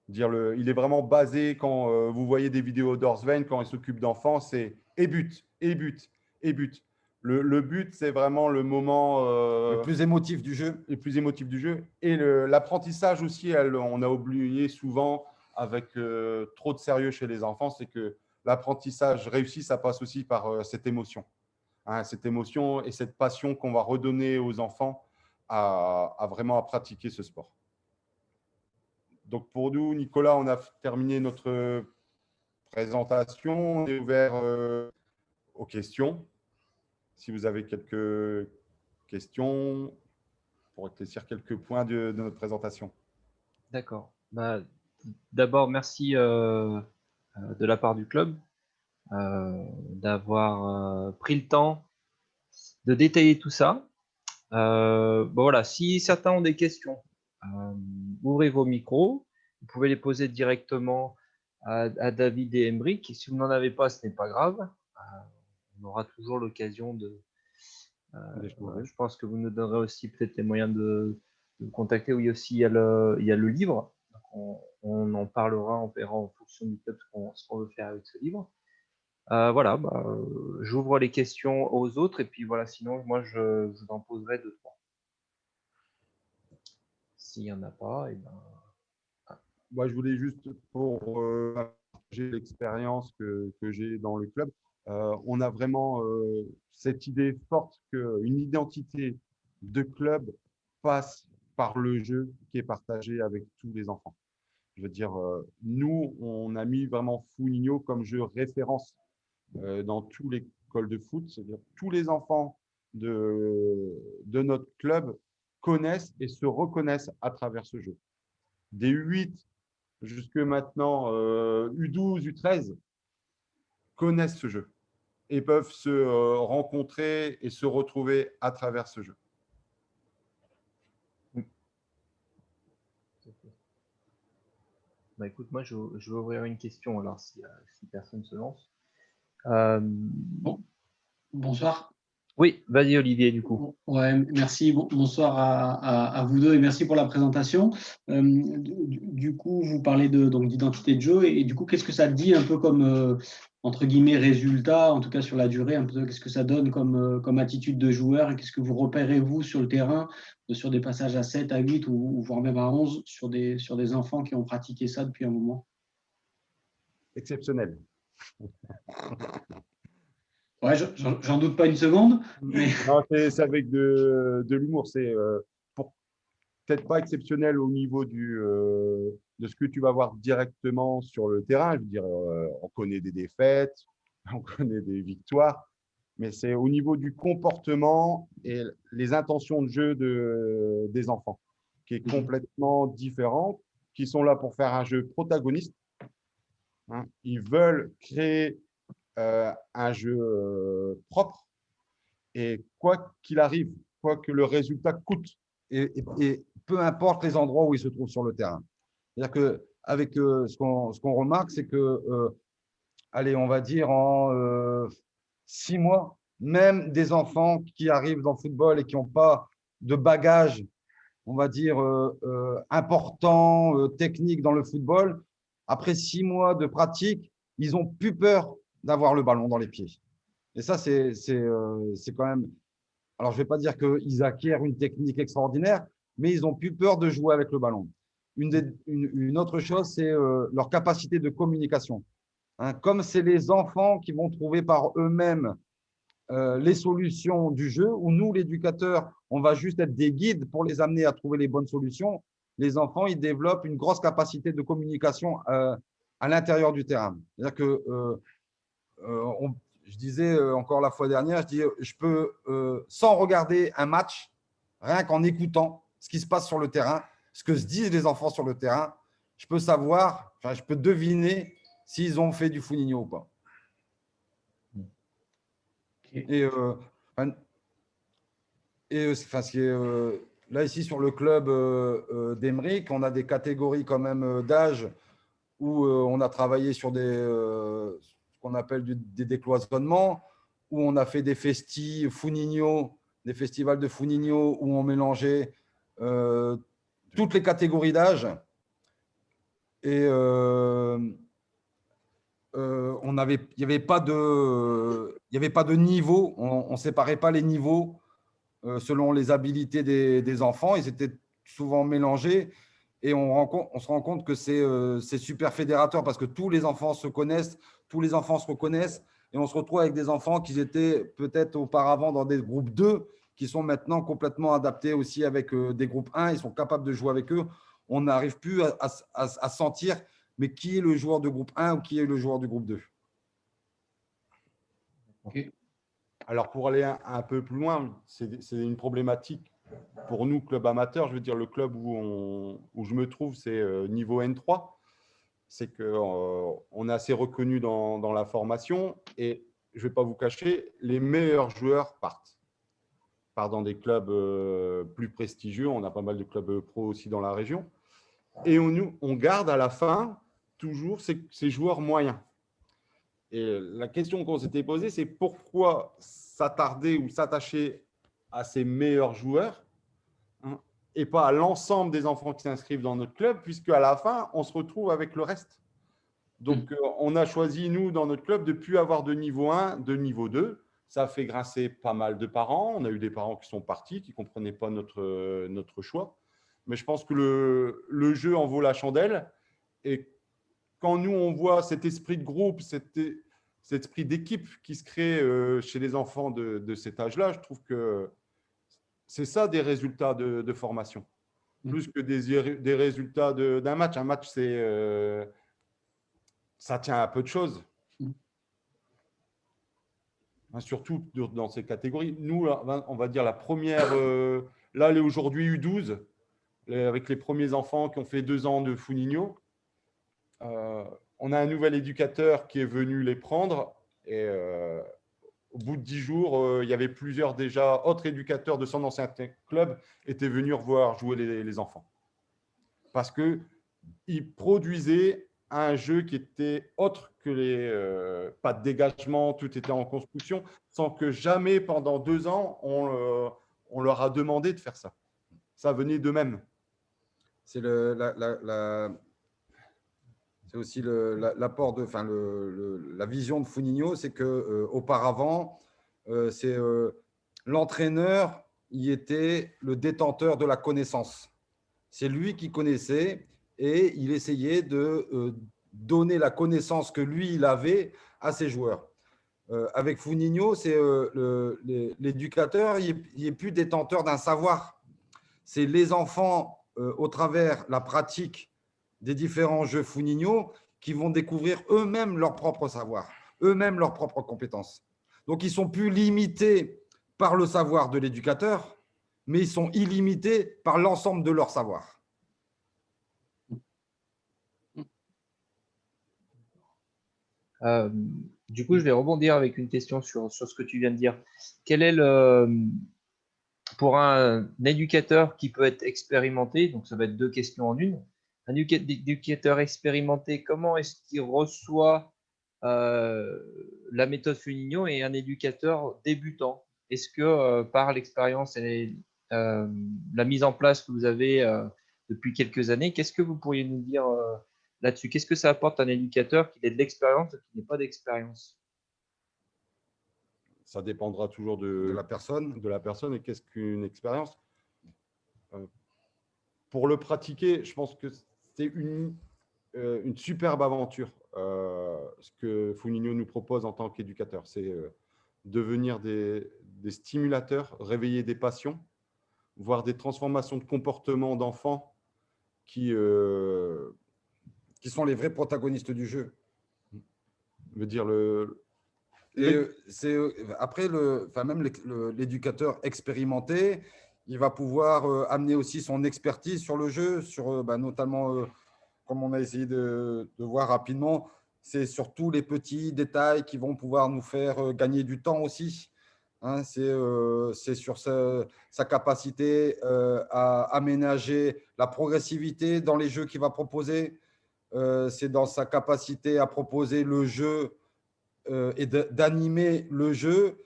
Il est vraiment basé, quand vous voyez des vidéos d'Horsvein, quand il s'occupe d'enfants, c'est et but, et but, et but. Le but, c'est vraiment le moment le plus émotif du jeu. Le plus émotif du jeu. Et l'apprentissage aussi, on a oublié souvent avec trop de sérieux chez les enfants, c'est que l'apprentissage réussi, ça passe aussi par cette émotion. Hein, cette émotion et cette passion qu'on va redonner aux enfants à vraiment pratiquer ce sport. Donc pour nous, Nicolas, on a terminé notre présentation. On est ouvert aux questions. Si vous avez quelques questions pour éclaircir quelques points de notre présentation. D'accord. D'abord, merci de la part du club d'avoir pris le temps de détailler tout ça. Voilà, si certains ont des questions, ouvrez vos micros. Vous pouvez les poser directement à David et Emric. Si vous n'en avez pas, ce n'est pas grave. On aura toujours l'occasion de… je pense que vous nous donnerez aussi peut-être les moyens de vous contacter. Oui, aussi, il y a le livre. Donc on en parlera, on verra en fonction du club ce qu'on veut faire avec ce livre. Voilà, j'ouvre les questions aux autres et puis voilà, sinon moi je vous en poserai 2-3. S'il n'y en a pas, et ben. Moi, je voulais juste pour partager l'expérience que j'ai dans le club. On a vraiment cette idée forte qu'une identité de club passe par le jeu qui est partagé avec tous les enfants. Je veux dire, nous, on a mis vraiment Founigno comme jeu référence dans tous les écoles de foot. C'est-à-dire tous les enfants de notre club connaissent et se reconnaissent à travers ce jeu. Des 8 jusque maintenant, U12, U13 connaissent ce jeu et peuvent se rencontrer et se retrouver à travers ce jeu. Écoute, moi je vais ouvrir une question alors si personne se lance. Bon. Bonsoir. Oui, vas-y Olivier du coup. Ouais, merci. Bonsoir à vous deux et merci pour la présentation. Du coup, vous parlez d'identité de jeu et du coup, qu'est-ce que ça dit un peu comme entre guillemets résultat, en tout cas sur la durée, un peu qu'est-ce que ça donne comme attitude de joueur et qu'est-ce que vous repérez vous sur le terrain, sur des passages à 7, à 8 ou voire même à 11 sur des enfants qui ont pratiqué ça depuis un moment? Exceptionnel. Ouais, j'en doute pas une seconde. Mais... Non, c'est avec de l'humour. C'est peut-être pas exceptionnel au niveau de ce que tu vas voir directement sur le terrain. Je veux dire, on connaît des défaites, on connaît des victoires, mais c'est au niveau du comportement et les intentions de jeu des enfants qui est complètement différent, qui sont là pour faire un jeu protagoniste. Hein. Ils veulent créer un jeu propre et quoi qu'il arrive, quoi que le résultat coûte. Et peu importe les endroits où ils se trouvent sur le terrain. C'est-à-dire qu'avec ce qu'on remarque, c'est que, allez, on va dire en 6 mois, même des enfants qui arrivent dans le football et qui n'ont pas de bagage, on va dire, important, technique dans le football, après 6 mois de pratique, ils n'ont plus peur d'avoir le ballon dans les pieds. Et ça, c'est quand même… Alors, je ne vais pas dire qu'ils acquièrent une technique extraordinaire, mais ils n'ont plus peur de jouer avec le ballon. Une autre chose, c'est leur capacité de communication. Hein, comme c'est les enfants qui vont trouver par eux-mêmes les solutions du jeu, où nous, l'éducateur, on va juste être des guides pour les amener à trouver les bonnes solutions, les enfants, ils développent une grosse capacité de communication à l'intérieur du terrain. C'est-à-dire que je disais encore la fois dernière, je peux, sans regarder un match, rien qu'en écoutant ce qui se passe sur le terrain, ce que se disent les enfants sur le terrain, je peux savoir, enfin, je peux deviner s'ils ont fait du Founigno ou pas. Et là, ici, sur le club d'Emeric, on a des catégories quand même d'âge où on a travaillé sur ce qu'on appelle des décloisonnements, où on a fait des festivals de Founigno, où on mélangeait toutes les catégories d'âge. Et il n'y avait pas de niveau, on ne séparait pas les niveaux selon les habilités des enfants, ils étaient souvent mélangés. Et on se rend compte que c'est super fédérateur parce que tous les enfants se connaissent, tous les enfants se reconnaissent et on se retrouve avec des enfants qui étaient peut-être auparavant dans des groupes 2 qui sont maintenant complètement adaptés aussi avec des groupes 1. Ils sont capables de jouer avec eux. On n'arrive plus à sentir mais qui est le joueur de groupe 1 ou qui est le joueur du groupe 2. Okay. Alors, pour aller un peu plus loin, c'est une problématique pour nous, club amateur. Je veux dire, le club où je me trouve, c'est niveau N3. C'est qu'on est assez reconnu dans la formation et je ne vais pas vous cacher, les meilleurs joueurs partent dans des clubs plus prestigieux. On a pas mal de clubs pro aussi dans la région. Et on garde à la fin toujours ces joueurs moyens. Et la question qu'on s'était posée, c'est pourquoi s'attarder ou s'attacher à ces meilleurs joueurs, hein, et pas à l'ensemble des enfants qui s'inscrivent dans notre club, puisque à la fin, on se retrouve avec le reste. Donc, on a choisi, nous, dans notre club, de ne plus avoir de niveau 1, de niveau 2. Ça a fait grincer pas mal de parents. On a eu des parents qui sont partis, qui ne comprenaient pas notre choix. Mais je pense que le jeu en vaut la chandelle. Et quand nous, on voit cet esprit de groupe, cet esprit d'équipe qui se crée chez les enfants de cet âge-là, je trouve que c'est ça des résultats de formation. Plus que des résultats d'un match. Un match, ça tient à peu de choses. Surtout dans ces catégories. Nous, on va dire la première, là, elle est aujourd'hui U12, avec les premiers enfants qui ont fait 2 ans de Funinho. On a un nouvel éducateur qui est venu les prendre et au bout de 10 jours, il y avait plusieurs déjà autres éducateurs de son ancien club étaient venus revoir jouer les enfants. Parce qu'ils produisaient un jeu qui était autre que pas de dégagement, tout était en construction, sans que jamais pendant 2 ans, on leur a demandé de faire ça. Ça venait d'eux-mêmes. C'est aussi l'apport la vision de Funinho, c'est qu'auparavant, l'entraîneur y était le détenteur de la connaissance. C'est lui qui connaissait et il essayait de donner la connaissance que lui, il avait à ses joueurs. Avec Funinho, c'est l'éducateur, il n'est plus détenteur d'un savoir. C'est les enfants, au travers la pratique des différents jeux Funinho, qui vont découvrir eux-mêmes leur propre savoir, eux-mêmes leurs propres compétences. Donc, ils ne sont plus limités par le savoir de l'éducateur, mais ils sont illimités par l'ensemble de leur savoir. Du coup, je vais rebondir avec une question sur ce que tu viens de dire. Quel est pour un éducateur qui peut être expérimenté, donc ça va être 2 questions en une, un éducateur expérimenté, comment est-ce qu'il reçoit la méthode Funinho, et un éducateur débutant? Est-ce que par l'expérience et la mise en place que vous avez depuis quelques années, qu'est-ce que vous pourriez nous dire là-dessus? Qu'est-ce que ça apporte à un éducateur qui ait de l'expérience et qui n'ait pas d'expérience? Ça dépendra toujours de la personne. Et qu'est-ce qu'une expérience? Pour le pratiquer, je pense que c'est une superbe aventure. Ce que Funinho nous propose en tant qu'éducateur, c'est devenir des stimulateurs, réveiller des passions, voir des transformations de comportement d'enfants qui sont les vrais protagonistes du jeu. Veut dire après, même l'éducateur expérimenté, il va pouvoir amener aussi son expertise sur le jeu, sur notamment, comme on a essayé de voir rapidement, c'est sur tous les petits détails qui vont pouvoir nous faire gagner du temps aussi. Hein, c'est sur sa capacité à aménager la progressivité dans les jeux qu'il va proposer. C'est dans sa capacité à proposer le jeu et d'animer le jeu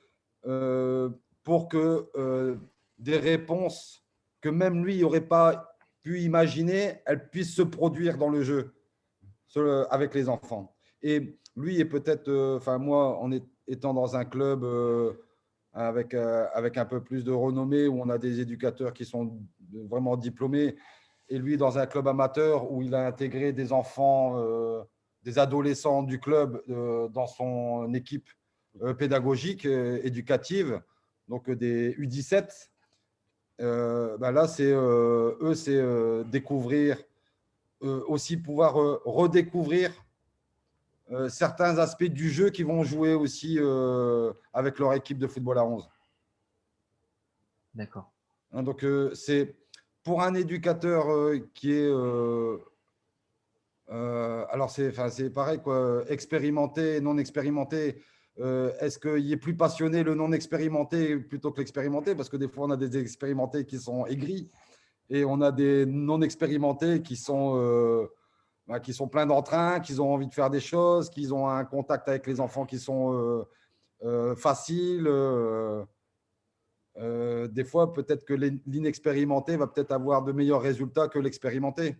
pour que des réponses que même lui n'aurait pas pu imaginer, elles puissent se produire dans le jeu avec les enfants. Et lui est peut-être, moi, étant dans un club avec un peu plus de renommée, où on a des éducateurs qui sont vraiment diplômés, et lui dans un club amateur où il a intégré des enfants, des adolescents du club dans son équipe pédagogique, éducative, donc des U17. Là, c'est découvrir, aussi pouvoir redécouvrir certains aspects du jeu qui vont jouer aussi avec leur équipe de football à 11. D'accord. Hein, donc, c'est pour un éducateur qui est… alors, c'est pareil, quoi, expérimenté, non expérimenté. Est-ce qu'il est plus passionné le non expérimenté plutôt que l'expérimenté? Parce que des fois, on a des expérimentés qui sont aigris et on a des non expérimentés qui sont pleins d'entrain, qui ont envie de faire des choses, qui ont un contact avec les enfants qui sont faciles. des fois, peut-être que l'inexpérimenté va peut-être avoir de meilleurs résultats que l'expérimenté.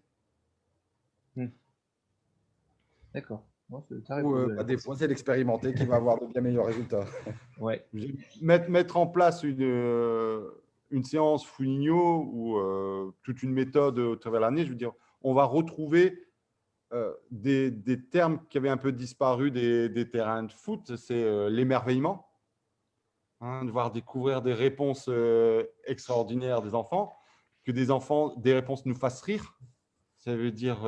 D'accord. Non, Ou des fois, c'est l'expérimenté qui va avoir de bien meilleurs résultats. Ouais. Mettre en place une séance Foligno ou toute une méthode au travers de l'année, je veux dire, on va retrouver des termes qui avaient un peu disparu des terrains de foot, c'est l'émerveillement, de voir découvrir des réponses extraordinaires des enfants, que des réponses nous fassent rire. Ça veut dire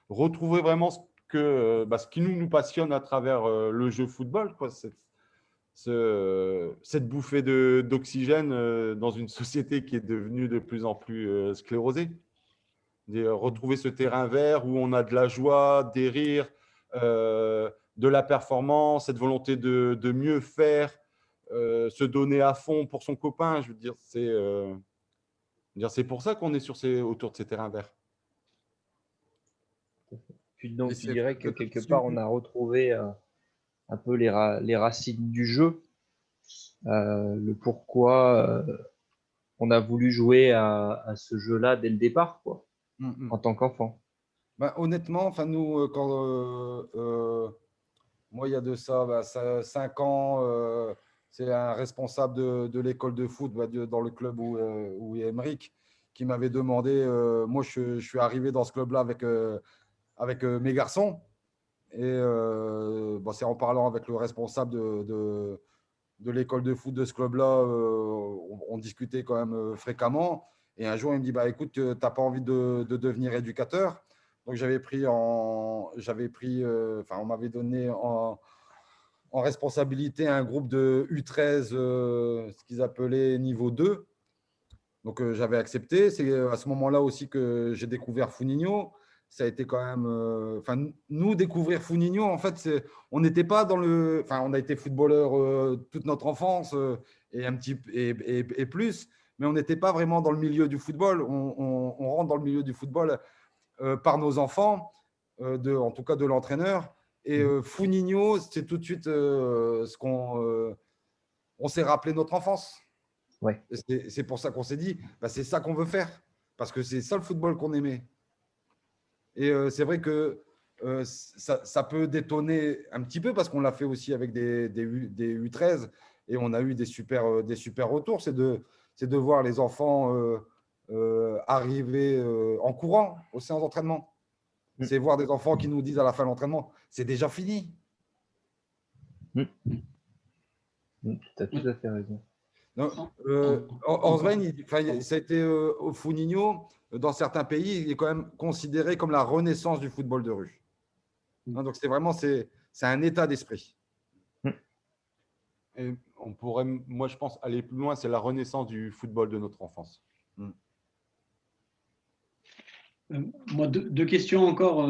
retrouver vraiment ce qui nous passionne à travers le jeu football, quoi. Cette bouffée d'oxygène dans une société qui est devenue de plus en plus sclérosée. Retrouver ce terrain vert où on a de la joie, des rires, de la performance, cette volonté de mieux faire, se donner à fond pour son copain. Je veux dire, c'est pour ça qu'on est autour de ces terrains verts. Puis donc, tu dirais que quelque part, on a retrouvé un peu les racines du jeu, le pourquoi on a voulu jouer à ce jeu-là dès le départ, quoi, en tant qu'enfant. Honnêtement, enfin, nous, moi, il y a de ça 5 ans, c'est un responsable de l'école de foot dans le club où est Emeric qui m'avait demandé, moi je suis arrivé dans ce club-là avec mes garçons, et c'est en parlant avec le responsable de l'école de foot de ce club-là, on discutait quand même fréquemment, et un jour il me dit, écoute, tu n'as pas envie de devenir éducateur? Donc on m'avait donné en responsabilité un groupe de U13, ce qu'ils appelaient niveau 2. Donc j'avais accepté. C'est à ce moment-là aussi que j'ai découvert Foligno. Ça a été quand même, nous découvrir Foligno, en fait, on n'était pas dans le, on a été footballeur toute notre enfance et un petit et plus, mais on n'était pas vraiment dans le milieu du football. On rentre dans le milieu du football par nos enfants, en tout cas de l'entraîneur. Et Foligno, c'est tout de suite ce qu'on on s'est rappelé notre enfance. Ouais. C'est pour ça qu'on s'est dit, c'est ça qu'on veut faire, parce que c'est ça le football qu'on aimait. Et c'est vrai que ça peut détonner un petit peu, parce qu'on l'a fait aussi avec des U13, et on a eu des super retours. C'est de voir les enfants arriver en courant aux séances d'entraînement. C'est voir des enfants qui nous disent à la fin de l'entraînement, c'est déjà fini. Tu as tout à fait raison. Orswein, ça a été au Foligno, dans certains pays, il est quand même considéré comme la renaissance du football de rue. Donc c'est un état d'esprit. Et on pourrait, moi je pense, aller plus loin, c'est la renaissance du football de notre enfance. Moi, deux questions encore.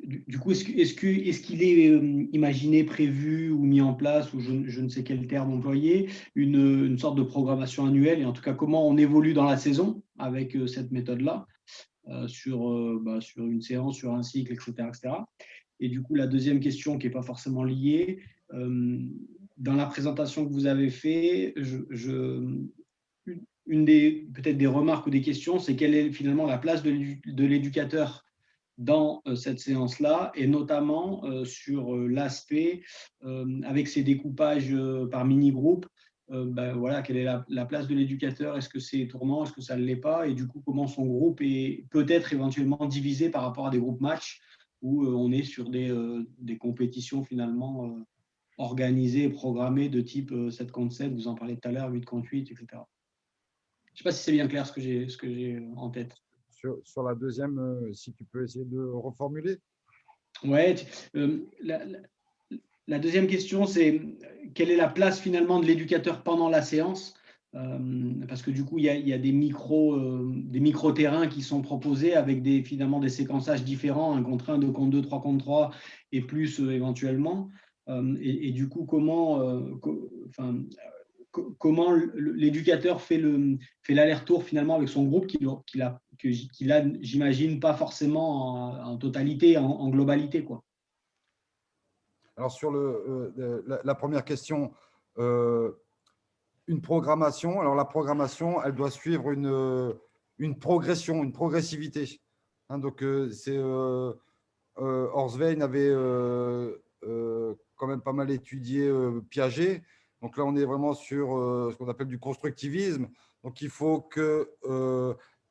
Du coup, est-ce qu'il est imaginé, prévu ou mis en place, ou je ne sais quel terme employer, une sorte de programmation annuelle, et en tout cas comment on évolue dans la saison avec cette méthode-là, sur une séance, sur un cycle, etc., etc. Et du coup, la deuxième question qui n'est pas forcément liée, dans la présentation que vous avez fait, une des peut-être des remarques ou des questions, c'est quelle est finalement la place de l'éducateur dans cette séance-là, et notamment sur l'aspect avec ces découpages par mini-groupes. Voilà, quelle est la place de l'éducateur? Est-ce que c'est tournant? Est-ce que ça ne l'est pas? Et du coup, comment son groupe est peut-être éventuellement divisé par rapport à des groupes match où on est sur des compétitions finalement organisées et programmées de type 7 contre 7, vous en parlez tout à l'heure, 8 contre 8, etc. Je ne sais pas si c'est bien clair ce que j'ai en tête. Sur la deuxième, si tu peux essayer de reformuler. Ouais, la deuxième question, c'est quelle est la place finalement de l'éducateur pendant la séance? Parce que du coup, il y a des micro-terrains qui sont proposés avec finalement des séquençages différents, 1 contre 1, 2 contre 2, 3 contre 3 et plus éventuellement. Et du coup, comment l'éducateur fait l'aller-retour finalement avec son groupe qu'il a, j'imagine, pas forcément en totalité, en globalité, quoi. Alors sur la première question, une programmation. Alors, la programmation, elle doit suivre une progression, une progressivité. Hein, donc, Horsvein avait quand même pas mal étudié Piaget. Donc là, on est vraiment sur ce qu'on appelle du constructivisme. Donc, il faut que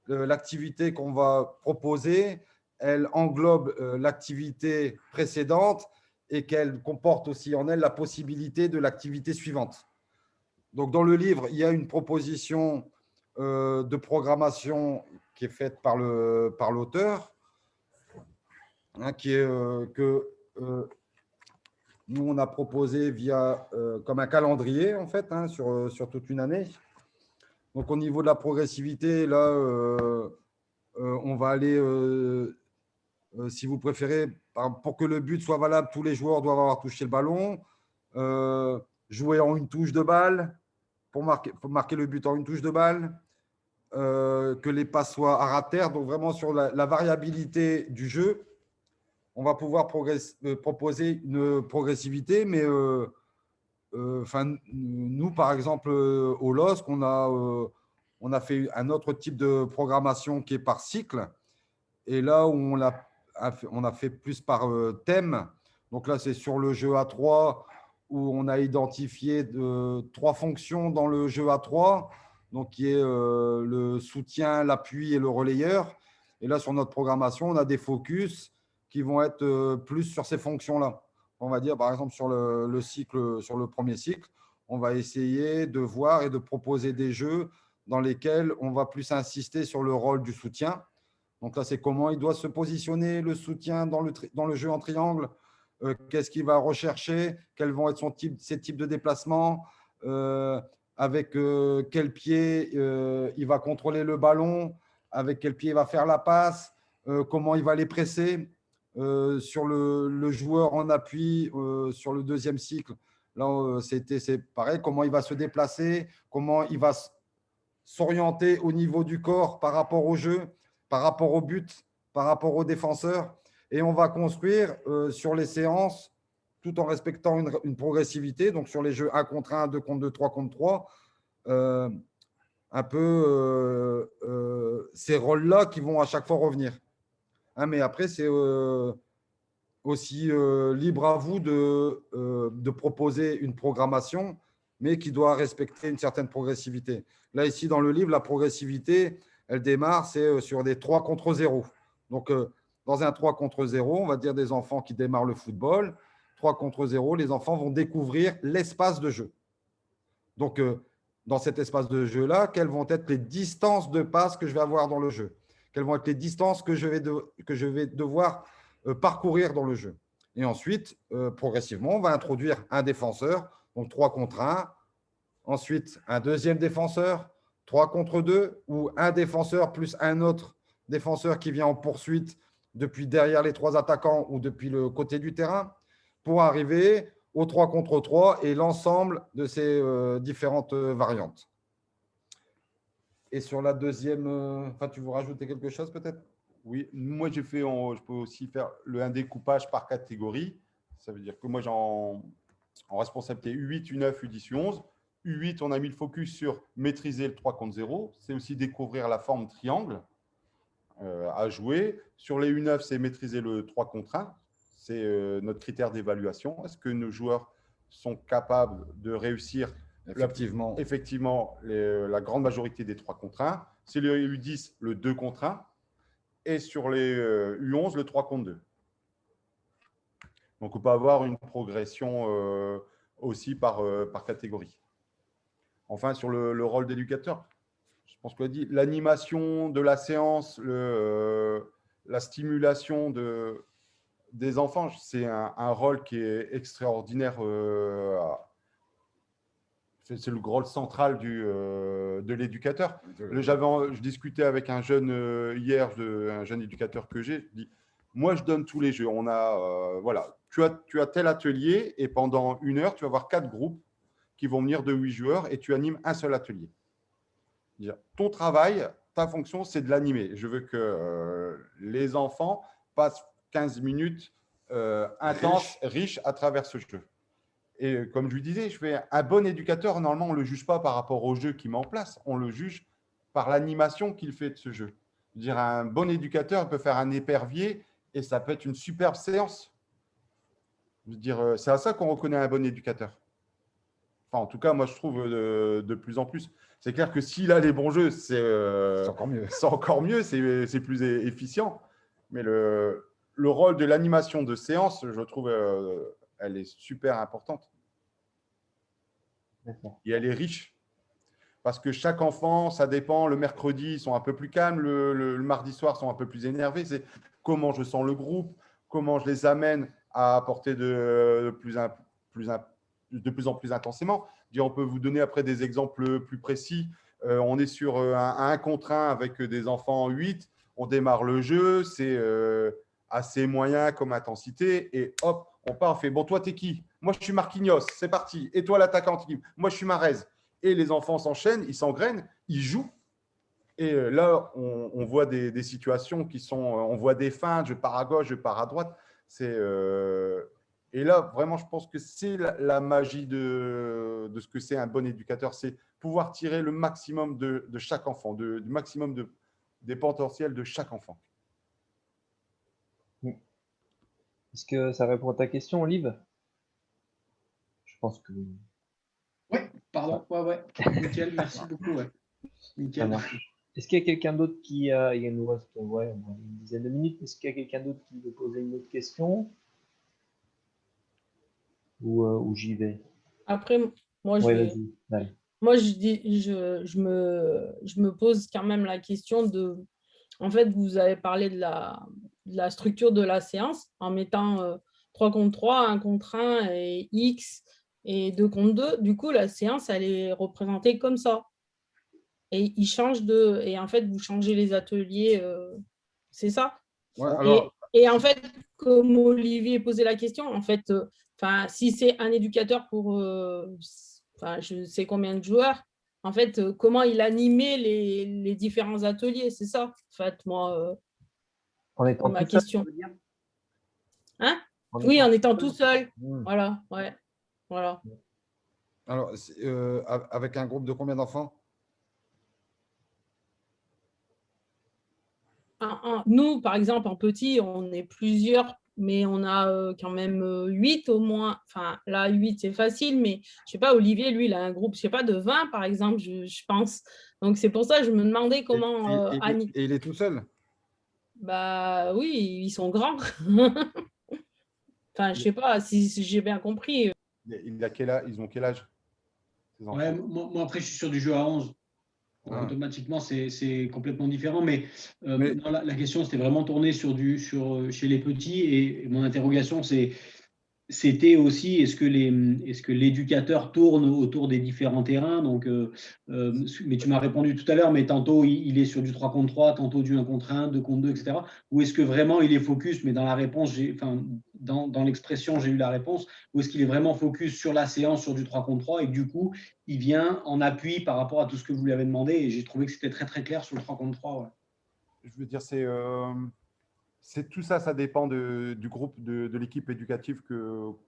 l'activité qu'on va proposer, elle englobe l'activité précédente et qu'elle comporte aussi en elle la possibilité de l'activité suivante. Donc, dans le livre, il y a une proposition de programmation qui est faite par l'auteur, hein, qui est que nous, on a proposé comme un calendrier, en fait, hein, sur toute une année. Donc, au niveau de la progressivité, là, on va aller, si vous préférez, pour que le but soit valable, tous les joueurs doivent avoir touché le ballon, jouer en une touche de balle, pour marquer le but en une touche de balle, que les passes soient à ras de terre. Donc, vraiment, sur la variabilité du jeu, on va pouvoir proposer une progressivité, mais nous, par exemple, au LOSC, on a fait un autre type de programmation qui est par cycle. Et là où on a fait plus par thème. Donc là, c'est sur le jeu A3 où on a identifié 3 fonctions dans le jeu A3, donc qui est le soutien, l'appui et le relayeur. Et là, sur notre programmation, on a des focus qui vont être plus sur ces fonctions-là. On va dire, par exemple, sur le cycle, sur le premier cycle, on va essayer de voir et de proposer des jeux dans lesquels on va plus insister sur le rôle du soutien. Donc là, c'est comment il doit se positionner, le soutien dans le jeu en triangle, qu'est-ce qu'il va rechercher, quels vont être ses types de déplacements, avec quel pied il va contrôler le ballon, avec quel pied il va faire la passe, comment il va les presser. Sur le joueur en appui, sur le deuxième cycle, là, c'est pareil, comment il va se déplacer, comment il va s'orienter au niveau du corps par rapport au jeu, par rapport au but, par rapport aux défenseurs. Et on va construire sur les séances, tout en respectant une progressivité, donc sur les jeux 1 contre 1, 2 contre 2, 3 contre 3, un peu ces rôles-là qui vont à chaque fois revenir. Hein, mais après, c'est aussi libre à vous de proposer une programmation, mais qui doit respecter une certaine progressivité. Là, ici, dans le livre, la progressivité, elle démarre, c'est sur des 3 contre 0. Donc, dans un 3 contre 0, on va dire des enfants qui démarrent le football, 3 contre 0, les enfants vont découvrir l'espace de jeu. Donc, dans cet espace de jeu-là, quelles vont être les distances de passe que je vais avoir dans le jeu? Quelles vont être les distances que je vais devoir parcourir dans le jeu? Et ensuite, progressivement, on va introduire un défenseur, donc 3 contre 1. Ensuite, un deuxième défenseur, 3 contre 2, ou un défenseur plus un autre défenseur qui vient en poursuite depuis derrière les 3 attaquants ou depuis le côté du terrain, pour arriver au 3 contre 3 et l'ensemble de ces différentes variantes. Et sur la deuxième, tu veux rajouter quelque chose peut-être? Oui, moi je peux aussi faire un découpage par catégorie. Ça veut dire que moi j'ai en responsabilité U8, U9, U10, U11. U8, on a mis le focus sur maîtriser le 3 contre 0. C'est aussi découvrir la forme triangle à jouer. Sur les U9, c'est maîtriser le 3 contre 1. C'est notre critère d'évaluation. Est-ce que nos joueurs sont capables de réussir effectivement la grande majorité des 3 contre 1? C'est le U10, le 2 contre 1. Et sur les U11, le 3 contre 2. Donc, on peut avoir une progression aussi par catégorie. Enfin, sur le rôle d'éducateur, je pense qu'on a dit l'animation de la séance, la stimulation des enfants, c'est un rôle qui est extraordinaire. C'est le rôle central de l'éducateur. Je discutais avec un jeune hier, un jeune éducateur que j'ai. Je dis, moi, je donne tous les jeux. On a, voilà, tu as tel atelier et pendant 1 heure, tu vas avoir 4 groupes qui vont venir de 8 joueurs et tu animes un seul atelier. Ton travail, ta fonction, c'est de l'animer. Je veux que les enfants passent 15 minutes intenses, riches à travers ce jeu. Et comme je lui disais, je fais un bon éducateur, normalement, on ne le juge pas par rapport au jeu qu'il met en place, on le juge par l'animation qu'il fait de ce jeu. Je veux dire, un bon éducateur peut faire un épervier et ça peut être une superbe séance. Je veux dire, c'est à ça qu'on reconnaît un bon éducateur. Enfin, en tout cas, moi, je trouve de plus en plus. C'est clair que s'il a les bons jeux, c'est encore mieux. C'est encore mieux, c'est plus efficient. Mais le rôle de l'animation de séance, je trouve, elle est super importante. Et elle est riche. Parce que chaque enfant, ça dépend. Le mercredi, ils sont un peu plus calmes. Le mardi soir, ils sont un peu plus énervés. C'est comment je sens le groupe, comment je les amène à apporter de plus en plus intensément. On peut vous donner après des exemples plus précis. On est sur un 1 contre 1 avec des enfants 8. On démarre le jeu. C'est assez moyen comme intensité. Et hop, on part. On fait, bon, toi, t'es qui? Moi, je suis Marquinhos. C'est parti. Et toi, l'attaquant? Moi, je suis Mahrez. Et les enfants s'enchaînent, ils s'engrainent, ils jouent. Et là, on voit des situations qui sont… On voit des feintes, je pars à gauche, je pars à droite. Et là, vraiment, je pense que c'est la magie de ce que c'est un bon éducateur. C'est pouvoir tirer le maximum de chaque enfant, du maximum des potentiels de chaque enfant. Est-ce que ça répond à ta question, Olive? Je pense que… Oui, pardon. Ouais. Nickel, merci beaucoup. Ouais. Nickel. Est-ce qu'il y a quelqu'un d'autre qui a… Il nous reste une dizaine de minutes. Est-ce qu'il y a quelqu'un d'autre qui veut poser une autre question? Ou j'y vais? Après, moi, je me pose quand même la question de… En fait, vous avez parlé de la structure de la séance en mettant 3 contre 3, 1 contre 1 et X et 2 contre 2. Du coup, la séance, elle est représentée comme ça. Et et en fait, vous changez les ateliers, c'est ça? Ouais, alors… Et en fait, comme Olivier posait la question, en fait, si c'est un éducateur pour je ne sais combien de joueurs, en fait, comment il animait les différents ateliers, c'est ça, en fait, moi, ma question. Hein? Oui, en étant tout seul. Voilà, ouais. Voilà. Alors, avec un groupe de combien d'enfants? Nous, par exemple, en petit, on est plusieurs, mais on a quand même 8 au moins. Enfin, là, 8, c'est facile, mais je ne sais pas, Olivier, lui, il a un groupe, je ne sais pas, de 20, par exemple, je pense. Donc, c'est pour ça que je me demandais comment… Et il est tout seul? Bah oui, ils sont grands. Enfin, je ne sais pas si j'ai bien compris. Ils ont quel âge, ces enfants? Ouais, moi, après, je suis sur du jeu à 11. Automatiquement, c'est complètement différent. Mais non, la question, c'était vraiment tournée chez les petits. Et mon interrogation, c'était aussi, est-ce que l'éducateur tourne autour des différents terrains? Donc, mais tu m'as répondu tout à l'heure, mais tantôt, il est sur du 3 contre 3, tantôt du 1 contre 1, 2 contre 2, etc. Ou est-ce que vraiment il est focus, mais dans la réponse, dans l'expression, j'ai eu la réponse, ou est-ce qu'il est vraiment focus sur la séance, sur du 3 contre 3, et que du coup, il vient en appui par rapport à tout ce que vous lui avez demandé, et j'ai trouvé que c'était très, très clair sur le 3 contre 3. Ouais. Je veux dire, c'est tout ça, ça dépend du groupe, de l'équipe éducative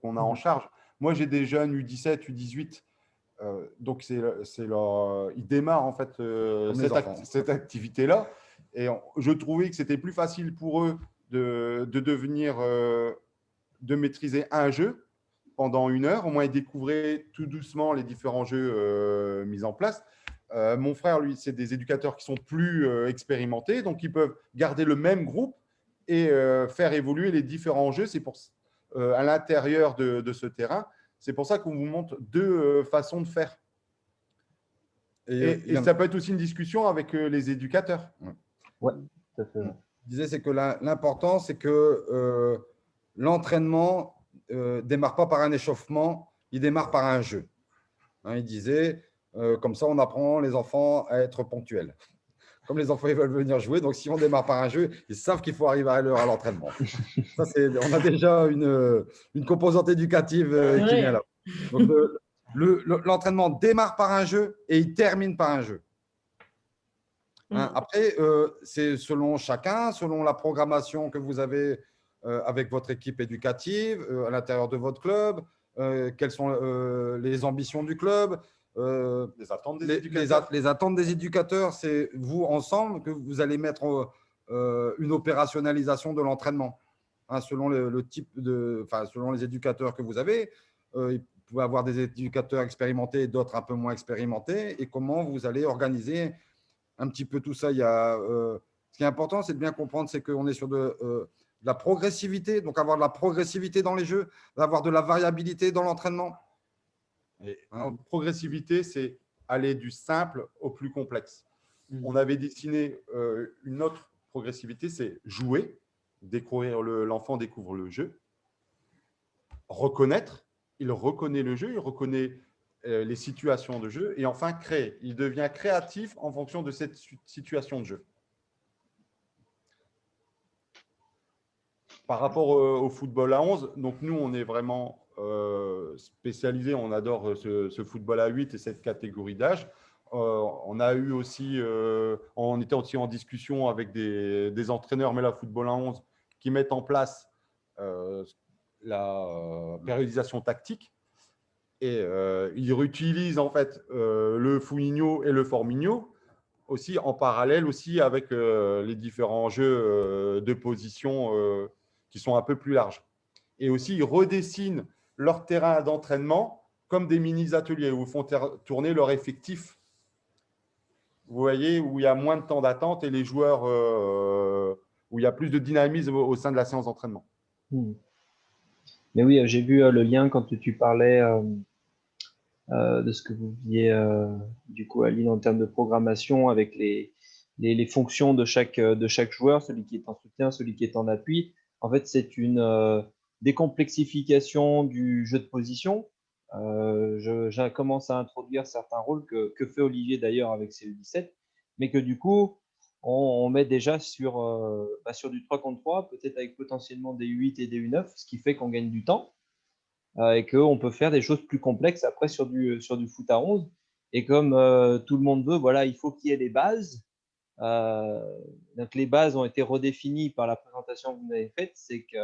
qu'on a en charge. Moi, j'ai des jeunes U17, U18, donc ils démarrent en fait cette activité-là. Et je trouvais que c'était plus facile pour eux de maîtriser un jeu pendant 1 heure. Au moins, ils découvraient tout doucement les différents jeux mis en place. Mon frère, lui, c'est des éducateurs qui sont plus expérimentés, donc ils peuvent garder le même groupe et faire évoluer les différents jeux. C'est à l'intérieur de ce terrain. C'est pour ça qu'on vous montre 2 façons de faire. Et ça peut être aussi une discussion avec les éducateurs. Oui, tout à fait. Je disais, c'est que l'important, c'est que l'entraînement ne démarre pas par un échauffement, il démarre par un jeu. Il disait, comme ça, on apprend les enfants à être ponctuels. Comme les enfants ils veulent venir jouer, donc si on démarre par un jeu, ils savent qu'il faut arriver à l'heure à l'entraînement. On a déjà une composante éducative qui vient là. Donc, l'entraînement démarre par un jeu et il termine par un jeu. Après, c'est selon chacun, selon la programmation que vous avez avec votre équipe éducative, à l'intérieur de votre club, quelles sont les ambitions du club, Les attentes des éducateurs. les attentes des éducateurs. C'est vous, ensemble, que vous allez mettre une opérationnalisation de l'entraînement. Hein, selon le type selon les éducateurs que vous avez. Vous pouvez avoir des éducateurs expérimentés et d'autres un peu moins expérimentés. Et comment vous allez organiser un petit peu tout ça. Ce qui est important, c'est de bien comprendre, c'est qu'on est sur de la progressivité, donc avoir de la progressivité dans les jeux, d'avoir de la variabilité dans l'entraînement. En progressivité, c'est aller du simple au plus complexe. On avait dessiné une autre progressivité, c'est jouer, découvrir l'enfant découvre le jeu, reconnaître, il reconnaît le jeu, il reconnaît les situations de jeu, et enfin créer. Il devient créatif en fonction de cette situation de jeu. Par rapport au football à 11, donc nous, on est vraiment spécialisé, on adore ce football à 8 et cette catégorie d'âge. On a eu aussi, on était aussi en discussion avec des entraîneurs, mais là, football à 11, qui mettent en place la périodisation tactique. Et ils réutilisent en fait le Fouinho et le Forminho aussi en parallèle aussi avec les différents jeux de position qui sont un peu plus larges. Et aussi, ils redessinent leur terrain d'entraînement comme des mini-ateliers où ils font tourner leur effectif. Vous voyez, où il y a moins de temps d'attente et les joueurs, où il y a plus de dynamisme au sein de la séance d'entraînement. Mais oui, j'ai vu le lien quand tu parlais de ce que vous viez du coup, Aline, en termes de programmation avec les fonctions de chaque joueur, celui qui est en soutien, celui qui est en appui. En fait, c'est une décomplexification du jeu de position. Je commence à introduire certains rôles que fait Olivier d'ailleurs avec ses U17, mais que du coup, on met déjà sur du 3 contre 3, peut-être avec potentiellement des U8 et des U9, ce qui fait qu'on gagne du temps. Et qu'on peut faire des choses plus complexes après sur du foot à 11. Et comme tout le monde veut, voilà, il faut qu'il y ait des bases. Donc les bases ont été redéfinies par la présentation que vous avez faite. C'est que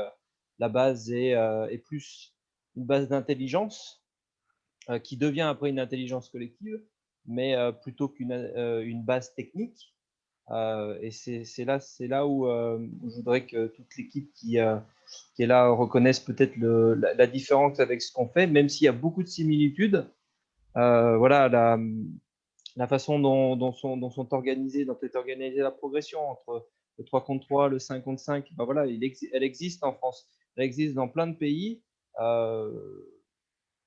la base est plus une base d'intelligence qui devient après une intelligence collective, mais plutôt qu'une base technique. Et c'est là où je voudrais que toute l'équipe qui est là reconnaisse peut-être la différence avec ce qu'on fait, même s'il y a beaucoup de similitudes. Voilà, la façon dont est organisée la progression entre le 3 contre 3, le 5 contre 5, ben voilà, elle existe en France. Elle existe dans plein de pays.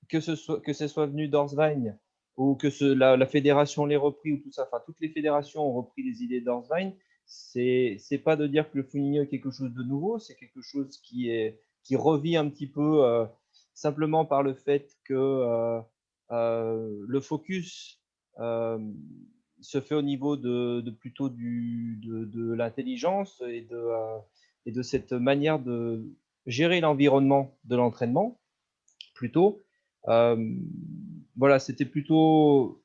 Que ce soit venu d'Orswein ou que la fédération l'ait repris ou tout ça, enfin toutes les fédérations ont repris les idées d'Orswein. C'est pas de dire que le Founinho est quelque chose de nouveau, c'est quelque chose qui revit un petit peu simplement par le fait que le focus se fait au niveau plutôt de l'intelligence et de cette manière de gérer l'environnement de l'entraînement plutôt. Voilà, c'était plutôt.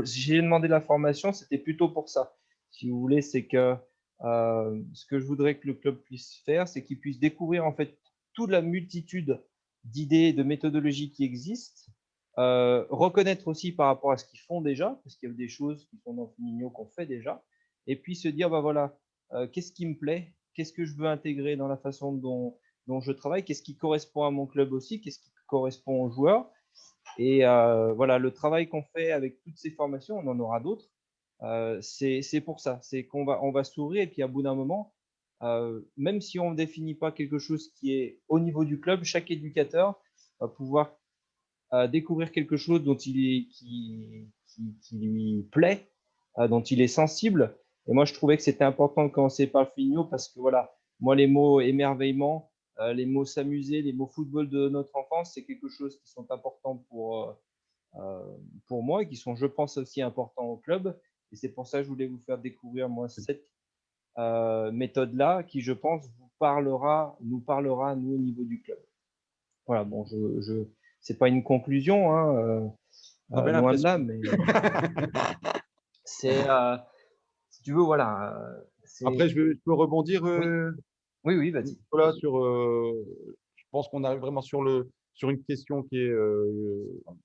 J'ai demandé la formation, c'était plutôt pour ça. Si vous voulez, c'est que ce que je voudrais que le club puisse faire, c'est qu'il puisse découvrir en fait toute la multitude d'idées, de méthodologies qui existent, reconnaître aussi par rapport à ce qu'ils font déjà, parce qu'il y a des choses qui sont dans Founinho qu'on fait déjà, et puis se dire, bah voilà, qu'est-ce qui me plaît, qu'est-ce que je veux intégrer dans la façon dont je travaille, qu'est-ce qui correspond à mon club aussi, qu'est-ce qui correspond aux joueurs. Et voilà, le travail qu'on fait avec toutes ces formations, on en aura d'autres. C'est pour ça, c'est qu'on va s'ouvrir et puis à bout d'un moment, même si on ne définit pas quelque chose qui est au niveau du club, chaque éducateur va pouvoir découvrir quelque chose dont qui lui plaît, dont il est sensible. Et moi, je trouvais que c'était important de commencer par le Founinho parce que voilà, moi, les mots émerveillement, les mots s'amuser, les mots football de notre enfance, c'est quelque chose qui sont importants pour moi et qui sont, je pense, aussi importants au club. Et c'est pour ça que je voulais vous faire découvrir, moi, cette méthode-là qui, je pense, nous parlera, nous, au niveau du club. Voilà, bon, c'est pas une conclusion, hein, loin de là, mais c'est, si tu veux, voilà. Après, je peux rebondir oui, vas-y. Voilà, je pense qu'on arrive vraiment sur sur une question qui est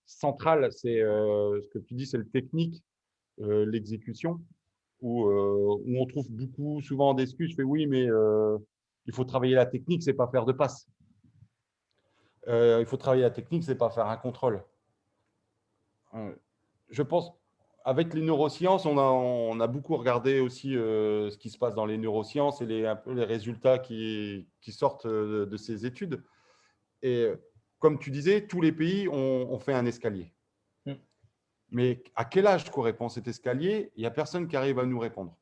centrale, c'est ce que tu dis, c'est le technique, l'exécution, où on trouve souvent d'excuses. Je fais oui, mais il faut travailler la technique, c'est pas faire de passe. Il faut travailler la technique, c'est pas faire un contrôle. Je pense, avec les neurosciences, on a beaucoup regardé aussi ce qui se passe dans les neurosciences et un peu les résultats qui sortent de ces études. Et comme tu disais, tous les pays ont fait un escalier. Mais à quel âge correspond cet escalier? Il n'y a personne qui arrive à nous répondre.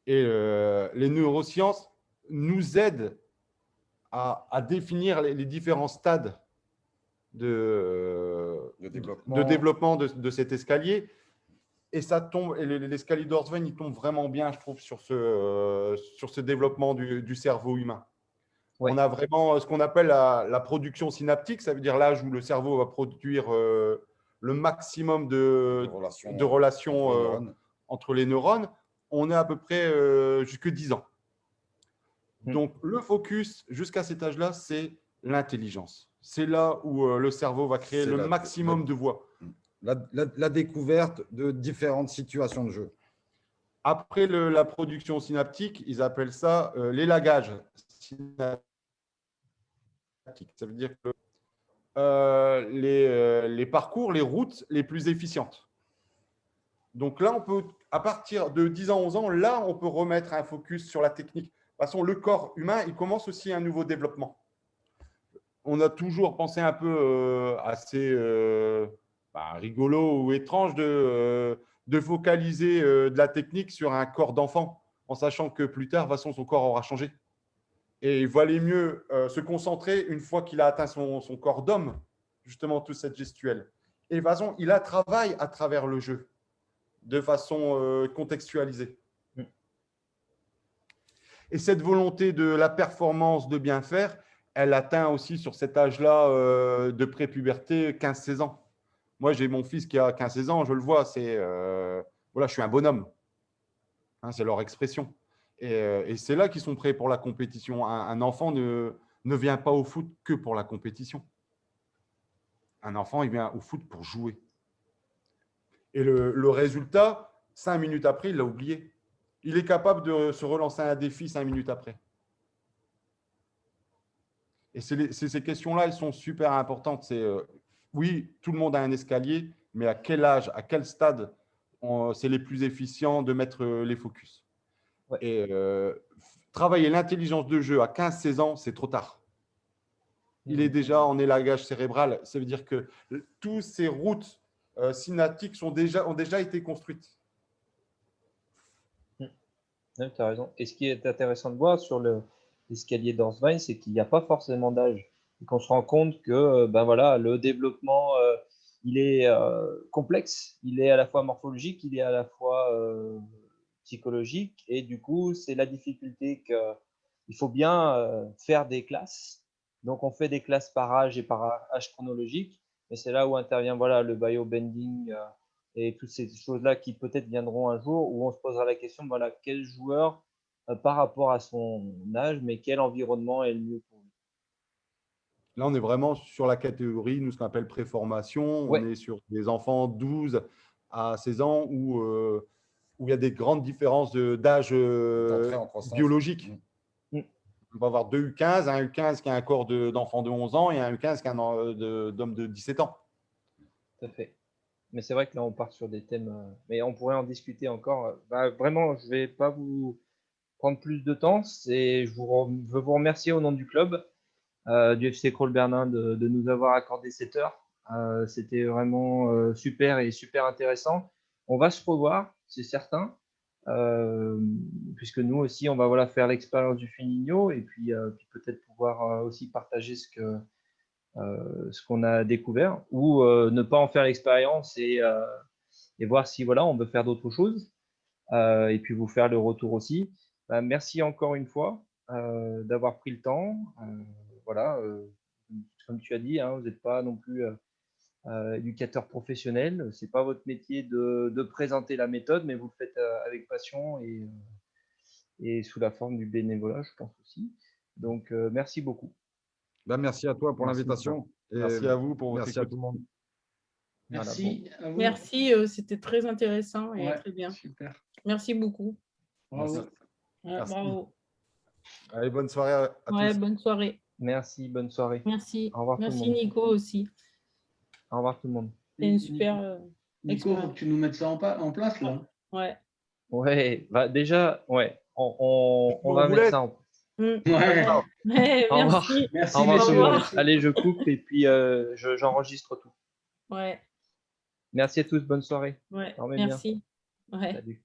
Et les neurosciences nous aident à définir les différents stades de développement de cet escalier. Et ça tombe, et l'escalier d'Horsvein, il tombe vraiment bien, je trouve, sur ce développement du cerveau humain. Ouais. On a vraiment ce qu'on appelle la production synaptique, ça veut dire l'âge où le cerveau va produire le maximum de relations entre les neurones. On est à peu près jusque 10 ans. Donc, le focus jusqu'à cet âge-là, c'est l'intelligence. C'est là où le cerveau va créer le maximum de voix. La découverte de différentes situations de jeu. Après la production synaptique, ils appellent ça l'élagage synaptique. Ça veut dire que les parcours, les routes les plus efficientes. Donc là, on peut, à partir de 10 ans, 11 ans, là, on peut remettre un focus sur la technique. De toute façon, le corps humain, il commence aussi un nouveau développement. On a toujours pensé un peu assez rigolo ou étrange de focaliser de la technique sur un corps d'enfant, en sachant que plus tard, de toute façon, son corps aura changé. Et il valait mieux se concentrer une fois qu'il a atteint son corps d'homme, justement, toute cette gestuelle. Et de toute façon, il a travaillé à travers le jeu, de façon contextualisée. Et cette volonté de la performance, de bien faire, elle atteint aussi sur cet âge-là de prépuberté, 15-16 ans. Moi, j'ai mon fils qui a 15-16 ans, je le vois, voilà, je suis un bonhomme. Hein, c'est leur expression. Et c'est là qu'ils sont prêts pour la compétition. Un enfant ne vient pas au foot que pour la compétition. Un enfant, il vient au foot pour jouer. Et le résultat, 5 minutes après, il l'a oublié. Il est capable de se relancer un défi 5 minutes après. Et ces questions-là, elles sont super importantes. Oui, tout le monde a un escalier, mais à quel âge, à quel stade, c'est les plus efficients de mettre les focus. Ouais. Et travailler l'intelligence de jeu à 15-16 ans, c'est trop tard. Il est déjà en élagage cérébral. Ça veut dire que toutes ces routes synaptiques ont déjà été construites. Tu as raison. Et ce qui est intéressant de voir sur l'escalier d'Horsvein, c'est qu'il n'y a pas forcément d'âge. Et qu'on se rend compte que le développement, il est complexe. Il est à la fois morphologique, il est à la fois psychologique. Et du coup, c'est la difficulté qu'il faut bien faire des classes. Donc, on fait des classes par âge et par âge chronologique. Et c'est là où intervient le biobending et toutes ces choses-là qui peut-être viendront un jour où on se posera la question, quel joueur par rapport à son âge, mais quel environnement est le mieux pour lui. Là, on est vraiment sur la catégorie, nous, ce qu'on appelle préformation. Ouais. On est sur des enfants 12 à 16 ans où il y a des grandes différences d'âge biologique. On va avoir 2 U15, un U15 qui a un corps d'enfant de 11 ans et un U15 qui a un d'homme de 17 ans. Tout à fait. Mais c'est vrai que là, on part sur des thèmes, mais on pourrait en discuter encore. Vraiment, je ne vais pas vous prendre plus de temps. Je veux vous remercier au nom du club, du FC Crolles Bernin, de nous avoir accordé cette heure. C'était vraiment super et super intéressant. On va se revoir, c'est certain, puisque nous aussi, on va faire l'expérience du Finigno et puis peut-être pouvoir aussi partager ce qu'on a découvert ou ne pas en faire l'expérience et voir si on veut faire d'autres choses et puis vous faire le retour aussi. Merci encore une fois d'avoir pris le temps. Comme tu as dit, hein, vous n'êtes pas non plus éducateur professionnel. C'est pas votre métier de présenter la méthode, mais vous le faites avec passion et sous la forme du bénévolat, je pense aussi. Donc, merci beaucoup. Ben, merci à toi pour Merci, l'invitation. Et Merci à vous pour votre merci à écoute. tout le monde. Voilà, Merci à vous. Merci, c'était très intéressant et Ouais, très bien. super. Merci beaucoup. Bravo. Merci. Ouais, Merci. bravo. Allez, bonne soirée à Ouais, tous. bonne soirée. Merci, bonne soirée. Merci. Au revoir tout le Merci monde. Nico aussi. Au revoir tout le monde. C'est une super Nico, faut que tu nous mettes ça en place là. Ouais. Ouais, bah déjà, ouais, on va Vous mettre l'êtes. ça en. Mm. Ouais. Ouais, Au revoir. merci. Merci, Au revoir tout le monde. messieurs. Allez, je coupe et puis j'enregistre tout. Ouais, Merci à tous, bonne soirée. ouais, Dormez bien. merci. Ouais. Salut.